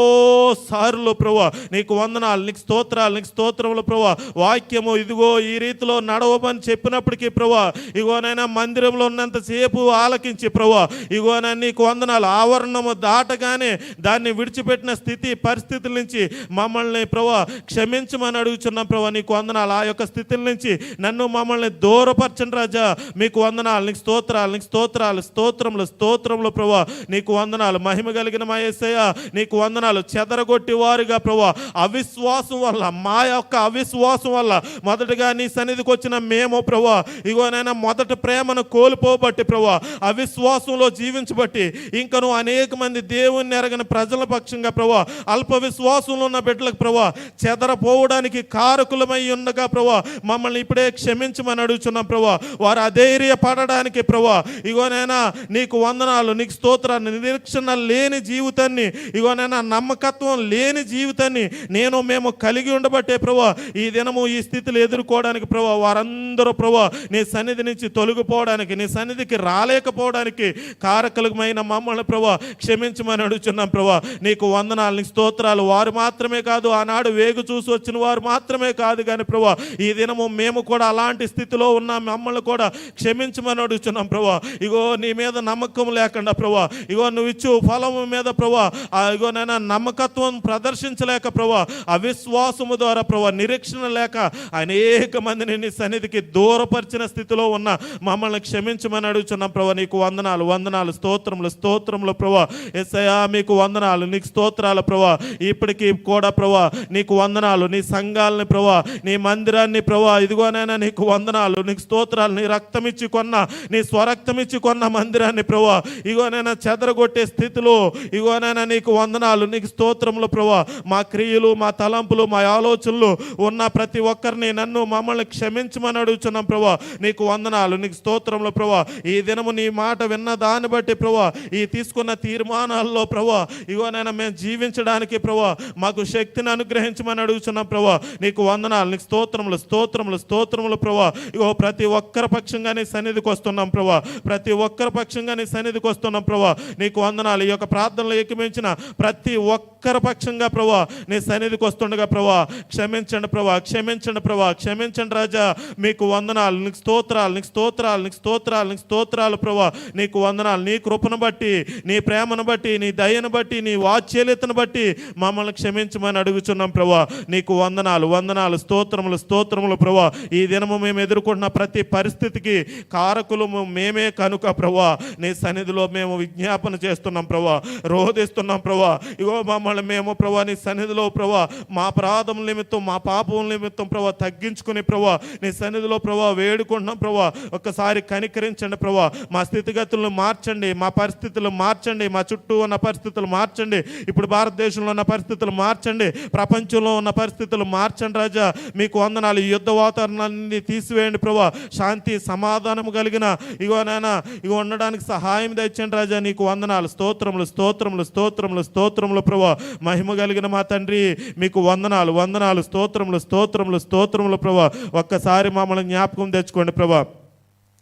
సార్లు ప్రభా నీకు వందనాలు, నీకు స్తోత్రాలు, నీకు స్తోత్రములు ప్రభా. వాక్యము ఇదిగో ఈ రీతిలో నడవమని చెప్పినప్పటికీ ప్రభా ఇగోనైనా మందిరంలో ఉన్నంతసేపు ఆలకించి ప్రభా ఇగోనైనా నీకు వందనాలు. ఆవరణము దాటగానే దాన్ని విడిచిపెట్టిన స్థితి పరిస్థితుల నుంచి మమ్మల్ని ప్రభా క్షమించమని అడుగుచున్నాం ప్రభా. నీకు వందనాలు. ఆ యొక్క స్థితుల నుంచి నన్ను మమ్మల్ని దూరపరచండి రాజా. మీకు వందనాలు, నీకు స్తోత్రాలు, నీకు స్తోత్రాలు, స్తోత్రములు, స్తోత్రములు ప్రభా. నీకు వందనాలు. మహిమ కలిగిన మా యేసయ్య నీకు వందనాలు. చెదరగొట్టి వారుగా ప్రభా అవిశ్వాసం వల్ల, మా యొక్క అవిశ్వాసం వల్ల మొదటగా నీ సన్నిధికి వచ్చిన మేము ప్రభా ఇగోనైనా మొదట ప్రేమను కోల్పోబట్టి ప్రభా అవిశ్వాసంలో జీవించబట్టి ఇంకను అనేక మంది దేవుని ఎరగని ప్రజల పక్షంగా ప్రభా అల్ప విశ్వాసంలో ఉన్న బిడ్డలకు ప్రభా చెదరపోవడానికి కారకులమై ఉండగా ప్రభా మమ్మల్ని ఇప్పుడే క్షమించమని అడుగుచున్నాం ప్రభా. వారు అధైర్యపడడానికి ప్రభా ఇగోనైనా నీకు వందనాలు, నీకు స్తోత్రాన్ని. నిరీక్షణ లేని జీవితాన్ని ఇగోనైనా నమ్మకత్వం లేని జీవితాన్ని మేము కలిగి ఉండబట్టే ప్రభా ఈ దినము ఈ స్థితిలో ఎదుర్కోవడానికి ప్రభా వారందరూ ప్రభా నీ సన్నిధి నుంచి తొలగిపోవడానికి, నీ సన్నిధికి రాలేకపోవడానికి కారకులమైన మమ్మల్ని ప్రభా క్షమించమని అడుగుచున్నాం ప్రభా. నీకు వందనాలు, నీకు స్తోత్రాలు. వారు మాత్రమే కాదు, ఆనాడు వేగు చూసి వచ్చిన వారు మాత్రమే కాదు కానీ ప్రభా ఈ దినము మేము కూడా అలాంటి స్థితిలో ఉన్న మమ్మల్ని కూడా క్షమించమని క్షమించమని అడుగుతున్నాం ప్రభా. ఇగో నీ మీద నమ్మకం లేకుండా ప్రభా, ఇగో నువ్వు ఇచ్చు ఫలము మీద ప్రభా, ఇగో నైనా నమ్మకత్వం ప్రదర్శించలేక ప్రభా, అవిశ్వాసము ద్వారా ప్రభా, నిరీక్షణ లేక అనేక మందిని నీ సన్నిధికి దూరపరిచిన స్థితిలో ఉన్న మమ్మల్ని క్షమించమని అడుగుతున్నాం ప్రభా. నీకు వందనాలు, వందనాలు, స్తోత్రములు, స్తోత్రములు ప్రభా. యేసయ్యా మీకు వందనాలు, నీకు స్తోత్రాలు ప్రభా. ఇప్పటికీ కూడా ప్రభా నీకు వందనాలు. నీ సంఘాలని ప్రభా, నీ మందిరాన్ని ప్రభా, ఇదిగోనైనా నీకు వందనాలు, నీకు స్తోత్రాలు. నీ రక్తం ఇచ్చి కొన్న, నీ స్వరక్తం ఇచ్చి కొన్న మందిరాన్ని ప్రభా, ఇగోనైనా చెదరగొట్టే స్థితిలో ఇగోనైనా నీకు వందనాలు, నీకు స్తోత్రములు ప్రభా. మా క్రియలు, మా తలంపులు, మా ఆలోచనలు ఉన్న ప్రతి ఒక్కరిని, నన్ను, మమ్మల్ని క్షమించమని అడుగుతున్నాం ప్రభా. నీకు వందనాలు, నీకు స్తోత్రములు ప్రభా. ఈ దినము నీ మాట విన్న దాన్ని బట్టి ప్రభా, ఈ తీసుకున్న తీర్మానాల్లో ప్రభా, ఇగోనైనా మేము జీవించడానికి ప్రభా మాకు శక్తిని అనుగ్రహించమని అడుగుతున్నాం ప్రభా. నీకు వందనాలు, నీకు స్తోత్రములు, స్తోత్రములు, స్తోత్రములు ప్రభా. ఇగో ప్రతి ఒక్కరి పక్షంగా నీ సన్నిధికి వస్తున్నాం ప్రభా, ప్రతి ఒక్కరి పక్షంగా నీ సన్నిధికి వస్తున్నాం ప్రభా. నీకు వందనాలు. ఈ యొక్క ప్రార్థనలో ఏకమించిన ప్రతి ఒక్కరి పక్షంగా ప్రభా నీ సన్నిధికి వస్తుండగా ప్రభా, క్షమించండి ప్రభా, క్షమించండి ప్రభా, క్షమించండి రాజా. మీకు వందనాలు, నీకు స్తోత్రాలు, నీకు స్తోత్రాలు, నీకు స్తోత్రాలు, నీకు స్తోత్రాలు ప్రభా. నీకు వందనాలు. నీ కృపను బట్టి, నీ ప్రేమను బట్టి, నీ దయను బట్టి, నీ వాత్సల్యతను బట్టి మమ్మల్ని క్షమించమని అడుగుచున్నాం ప్రభా. నీకు వందనాలు, వందనాలు, స్తోత్రములు, స్తోత్రములు ప్రభా. ఈ దినము మేము ఎదుర్కొంటున్న ప్రతి పరిస్థితికి కారకులు మేమే కనుక ప్రభా, నీ సన్నిధిలో మేము విజ్ఞాపన చేస్తున్నాం ప్రభా, రోధిస్తున్నాం ప్రభా. ఇగో మమ్మల్ని మేము ప్రభా నీ సన్నిధిలో ప్రభా మా అపరాధం నిమిత్తం, మా పాపం నిమిత్తం ప్రభా తగ్గించుకుని ప్రభా నీ సన్నిధిలో ప్రభా వేడుకుంటున్నాం ప్రభా. ఒక్కసారి కనికరించండి ప్రభా. మా స్థితిగతులను మార్చండి, మా పరిస్థితులు మార్చండి, మా చుట్టూ ఉన్న పరిస్థితులు మార్చండి, ఇప్పుడు భారతదేశంలో ఉన్న పరిస్థితులు మార్చండి, ప్రపంచంలో ఉన్న పరిస్థితులు మార్చండి రాజా. మీకు వందనాలు. ఈ యుద్ధ వాతావరణాన్ని తీసివేయండి ప్రభా. శాంతి సమాధానం కలిగిన ఇగోనైనా ఇగో ఉండడానికి సహాయం తెచ్చండి రాజా. నీకు వందనాలు, స్తోత్రములు, స్తోత్రములు, స్తోత్రములు, స్తోత్రములు ప్రభా. మహిమ కలిగిన మా తండ్రి మీకు వందనాలు, వందనాలు, స్తోత్రములు, స్తోత్రములు, స్తోత్రములు ప్రభా. ఒక్కసారి మమ్మల్ని జ్ఞాపకం తెచ్చుకోండి ప్రభా.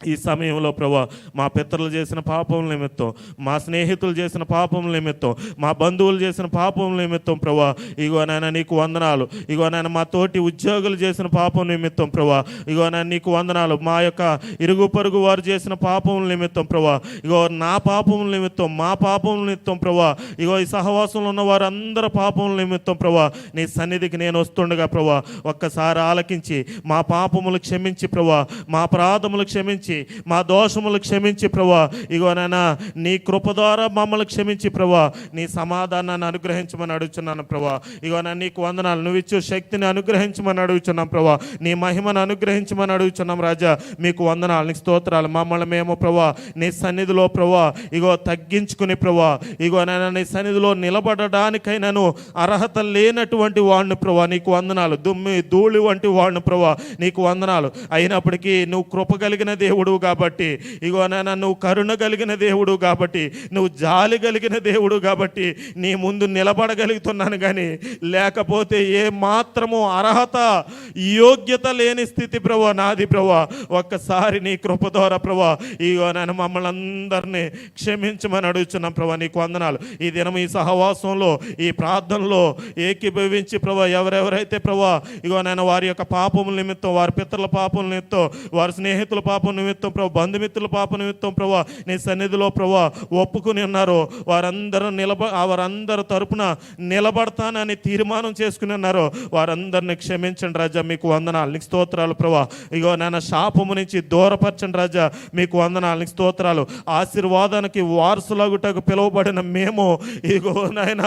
ఈ సమయంలో ప్రభా మా పితరులు చేసిన పాపం నిమిత్తం, మా స్నేహితులు చేసిన పాపం నిమిత్తం, మా బంధువులు చేసిన పాపం నిమిత్తం ప్రభా, ఇగోనైనా నీకు వందనాలు. ఇగోనైనా మా తోటి ఉద్యోగులు చేసిన పాపం నిమిత్తం ప్రభా, ఇగోనైనా నీకు వందనాలు. మా యొక్క ఇరుగు పొరుగు వారు చేసిన పాపం నిమిత్తం ప్రభా, ఇగో నా పాపం నిమిత్తం, మా పాపం నిమిత్తం ప్రభా, ఇగో ఈ సహవాసంలో ఉన్న వారందరి పాపం నిమిత్తం ప్రభా నీ సన్నిధికి నేను వస్తుండగా ప్రభా ఒక్కసారి ఆలకించి మా పాపములు క్షమించి ప్రభా, మా అపరాధములు క్షమించి, మా దోషములు క్షమించి ప్రభా, ఇగోనైనా నీ కృప ద్వారా మమ్మల్ని క్షమించి ప్రభా నీ సమాధానాన్ని అనుగ్రహించమని అడుగుచున్నాను ప్రభా. ఇగోనా నీకు వందనాలు. నువ్వు ఇచ్చే శక్తిని అనుగ్రహించమని అడుగుచున్నాం ప్రభా. నీ మహిమను అనుగ్రహించమని అడుగుచున్నాం రాజా. మీకు వందనాలు, నీకు స్తోత్రాలు. మమ్మల్ని మేము ప్రభా నీ సన్నిధిలో ప్రభా ఇగో తగ్గించుకుని ప్రభా, ఇగోనైనా నీ సన్నిధిలో నిలబడడానికైనాను అర్హత లేనటువంటి వాడిని ప్రభా. నీకు వందనాలు. దుమ్మి ధూళి వంటి వాడిని ప్రభా. నీకు వందనాలు. అయినప్పటికీ నువ్వు కృప కలిగిన దేవుడు కాబట్టి, ఇగోనైనా నువ్వు కరుణ కలిగిన దేవుడు కాబట్టి, నువ్వు జాలి కలిగిన దేవుడు కాబట్టి నీ ముందు నిలబడగలుగుతున్నాను. కానీ లేకపోతే ఏ మాత్రము అర్హత, యోగ్యత లేని స్థితి ప్రభా నాది ప్రభా. ఒక్కసారి నీ కృప ద్వారా ప్రభా ఇగోనైనా మమ్మల్ని అందరినీ క్షమించమని అడుగుతున్నాం ప్రభా. నీకు వందనాలు. ఈ దినం ఈ సహవాసంలో, ఈ ప్రార్థనలో ఏకీభవించి ప్రభా ఎవరెవరైతే ప్రభా ఇగోనైనా వారి యొక్క పాపముల నిమిత్తం, వారి పితరుల పాపం నిమిత్తం, వారి స్నేహితుల పాపం నిమిత్తం ప్రభా, బంధుమిత్రుల పాప నిమిత్తం ప్రభా నీ సన్నిధిలో ప్రభా ఒప్పుకుని ఉన్నారో వారందరూ తరపున నిలబడతానని తీర్మానం చేసుకుని ఉన్నారో వారందరిని క్షమించండి రాజా. మీకు వందనాలు, నీకు స్తోత్రాలు ప్రభా. ఇగో నాన్న శాపము నుంచి దూరపరచండి రాజా. మీకు వందనాలు, నీకు స్తోత్రాలు. ఆశీర్వాదానికి వారసులగుటకు పిలువబడిన మేము ఇగో నాయన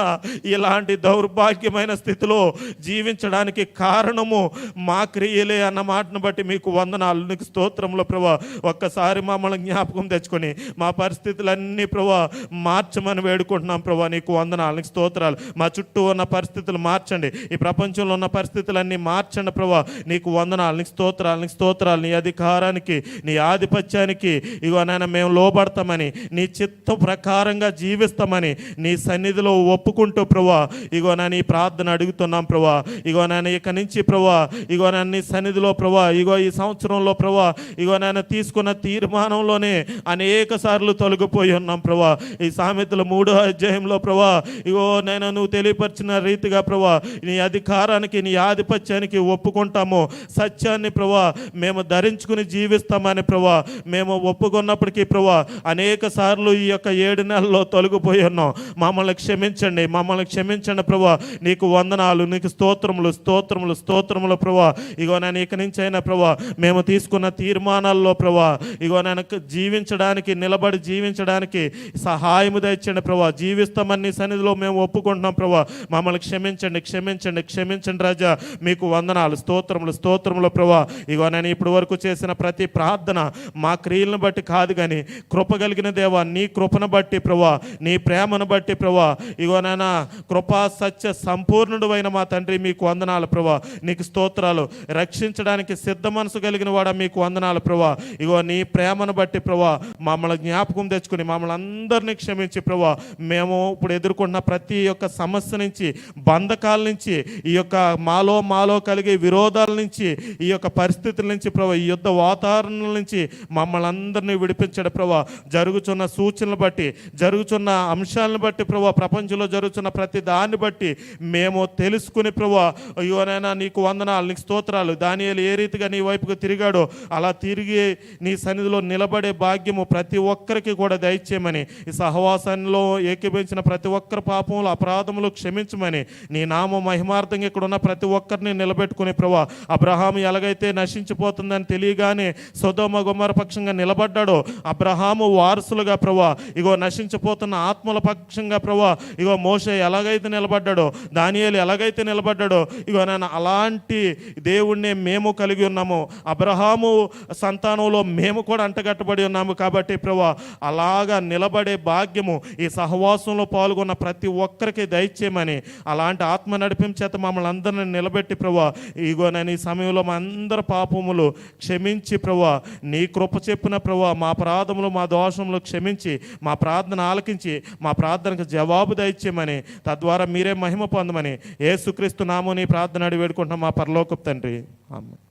ఇలాంటి దౌర్భాగ్యమైన స్థితిలో జీవించడానికి కారణము మా క్రియలే అన్న మాటను బట్టి మీకు వందనాలు, నీకు స్తోత్రములు ప్రభా. ఒక్కసారి మమ్మల్ని జ్ఞాపకం తెచ్చుకొని మా పరిస్థితులన్నీ ప్రభా మార్చమని వేడుకుంటున్నాం ప్రభా. నీకు వందనాలు, నీకు స్తోత్రాలు. మా చుట్టూ ఉన్న పరిస్థితులు మార్చండి. ఈ ప్రపంచంలో ఉన్న పరిస్థితులన్నీ మార్చండి ప్రభా. నీకు వందనాలు, నీకు స్తోత్రాలు, నీకు స్తోత్రాలు. నీ అధికారానికి, నీ ఆధిపత్యానికి ఇగో నాయన మేము లోబడతామని, నీ చిత్త ప్రకారంగా జీవిస్తామని నీ సన్నిధిలో ఒప్పుకుంటూ ప్రభా ఇగో నాయన ఈ ప్రార్థన అడుగుతున్నాం ప్రభా. ఇగో నాయన ఇక నుంచి ప్రభా ఇగో నాయన నీ సన్నిధిలో ప్రభా ఇగో ఈ సంవత్సరంలో ప్రభా ఇగో నాయన తీసుకున్న తీర్మానంలోనే అనేక సార్లు తొలగిపోయి ఉన్నాం ప్రభా. ఈ సామెతల 3వ అధ్యాయంలో ప్రభా, ఇగో నేను నువ్వు తెలియపరిచిన రీతిగా ప్రభా నీ అధికారానికి నీ ఆధిపత్యానికి ఒప్పుకుంటాము, సత్యాన్ని ప్రభా మేము ధరించుకుని జీవిస్తామని ప్రభా మేము ఒప్పుకున్నప్పటికీ ప్రభా అనేక సార్లు ఈ యొక్క 7 నెలల్లో తొలగిపోయి ఉన్నాం. మమ్మల్ని క్షమించండి ప్రభా. నీకు వందనాలు, నీకు స్తోత్రములు స్తోత్రములు స్తోత్రములు ప్రభా. ఇగో నేను ఇక నుంచి అయినా ప్రభా మేము తీసుకున్న తీర్మానాల్లో ప్రభా ఇగో నేను జీవించడానికి, నిలబడి జీవించడానికి సహాయము దయచండి ప్రభా. జీవిస్తామని నీ సన్నిధిలో మేము ఒప్పుకుంటున్నాం ప్రభా. మమ్మల్ని క్షమించండి రాజా. మీకు వందనాలు, స్తోత్రములు ప్రభా. ఇగో నేను ఇప్పటి వరకు చేసిన ప్రతి ప్రార్థన మా క్రియలను బట్టి కాదు కానీ కృప కలిగిన దేవా నీ కృపను బట్టి ప్రభా, నీ ప్రేమను బట్టి ప్రభా, ఇగో నాయనా కృపా సత్య సంపూర్ణుడు అయిన మా తండ్రి మీకు వందనాలు ప్రభా. నీకు స్తోత్రాలు. రక్షించడానికి సిద్ధ మనసు కలిగిన వాడ మీకు వందనాలు ప్రభా. ఇగో నీ ప్రేమను బట్టి ప్రభా మమ్మల్ని జ్ఞాపకం తెచ్చుకుని మమ్మల్ని అందరినీ క్షమించి ప్రభా మేము ఇప్పుడు ఎదుర్కొన్న ప్రతి ఒక్క సమస్య నుంచి, బంధకాల నుంచి, ఈ యొక్క మాలో కలిగే విరోధాల నుంచి, ఈ యొక్క పరిస్థితుల నుంచి ప్రభా, ఈ యుద్ధ వాతావరణం నుంచి మమ్మల్ని అందరినీ విడిపించడం ప్రభా. జరుగుతున్న సూచనలు బట్టి, జరుగుతున్న అంశాలను బట్టి ప్రభా, ప్రపంచంలో జరుగుతున్న ప్రతి దాన్ని బట్టి మేము తెలుసుకుని ప్రభా అయ్యోనైనా నీకు వందనాలు, నీకు స్తోత్రాలు. దానియేలు ఏ రీతిగా నీ వైపుకు తిరిగాడో అలా తిరిగి నీ సన్నిధిలో నిలబడే భాగ్యము ప్రతి ఒక్కరికి కూడా దయచేయమని, ఈ సహవాసంలో ఏకీభవించిన ప్రతి ఒక్కరి పాపములు అపరాధములు క్షమించమని, నీ నామ మహిమార్థంగా ఇక్కడ ఉన్న ప్రతి ఒక్కరిని నిలబెట్టుకుని ప్రభా అబ్రహాము ఎలాగైతే నశించిపోతుందని తెలియగానే సొదొమ గొమొర్రా పక్షంగా నిలబడ్డాడో అబ్రహాము వారసులుగా ప్రభా ఇగో నశించిపోతున్న ఆత్మల పక్షంగా ప్రభా ఇగో మోషే ఎలాగైతే నిలబడ్డాడో, దానియేలు ఎలాగైతే నిలబడ్డాడో ఇగో నేను అలాంటి దేవుణ్ణి మేము కలిగి ఉన్నాము. అబ్రహాము సంతానంలో మేము కూడా అంటగట్టబడి ఉన్నాము కాబట్టి ప్రభా అలాగా నిలబడే భాగ్యము ఈ సహవాసంలో పాల్గొన్న ప్రతి ఒక్కరికి దయచేయమని, అలాంటి ఆత్మ నడిపించేత మమ్మల్ని అందరిని నిలబెట్టి ప్రభా ఇగో నేను ఈ సమయంలో మా అందరి పాపములు క్షమించి ప్రభా నీ కృప చెప్పిన ప్రభా మా అపరాధములు మా దోషములు క్షమించి మా ప్రార్థన ఆలకించి మా ప్రార్థనకు జవాబు దయచేయమని, తద్వారా మీరే మహిమ పొందమని యేసుక్రీస్తు నామమున ఈ ప్రార్థన అడిగి వేడుకుంటున్నాం మా పరలోకపు తండ్రి. ఆమేన్.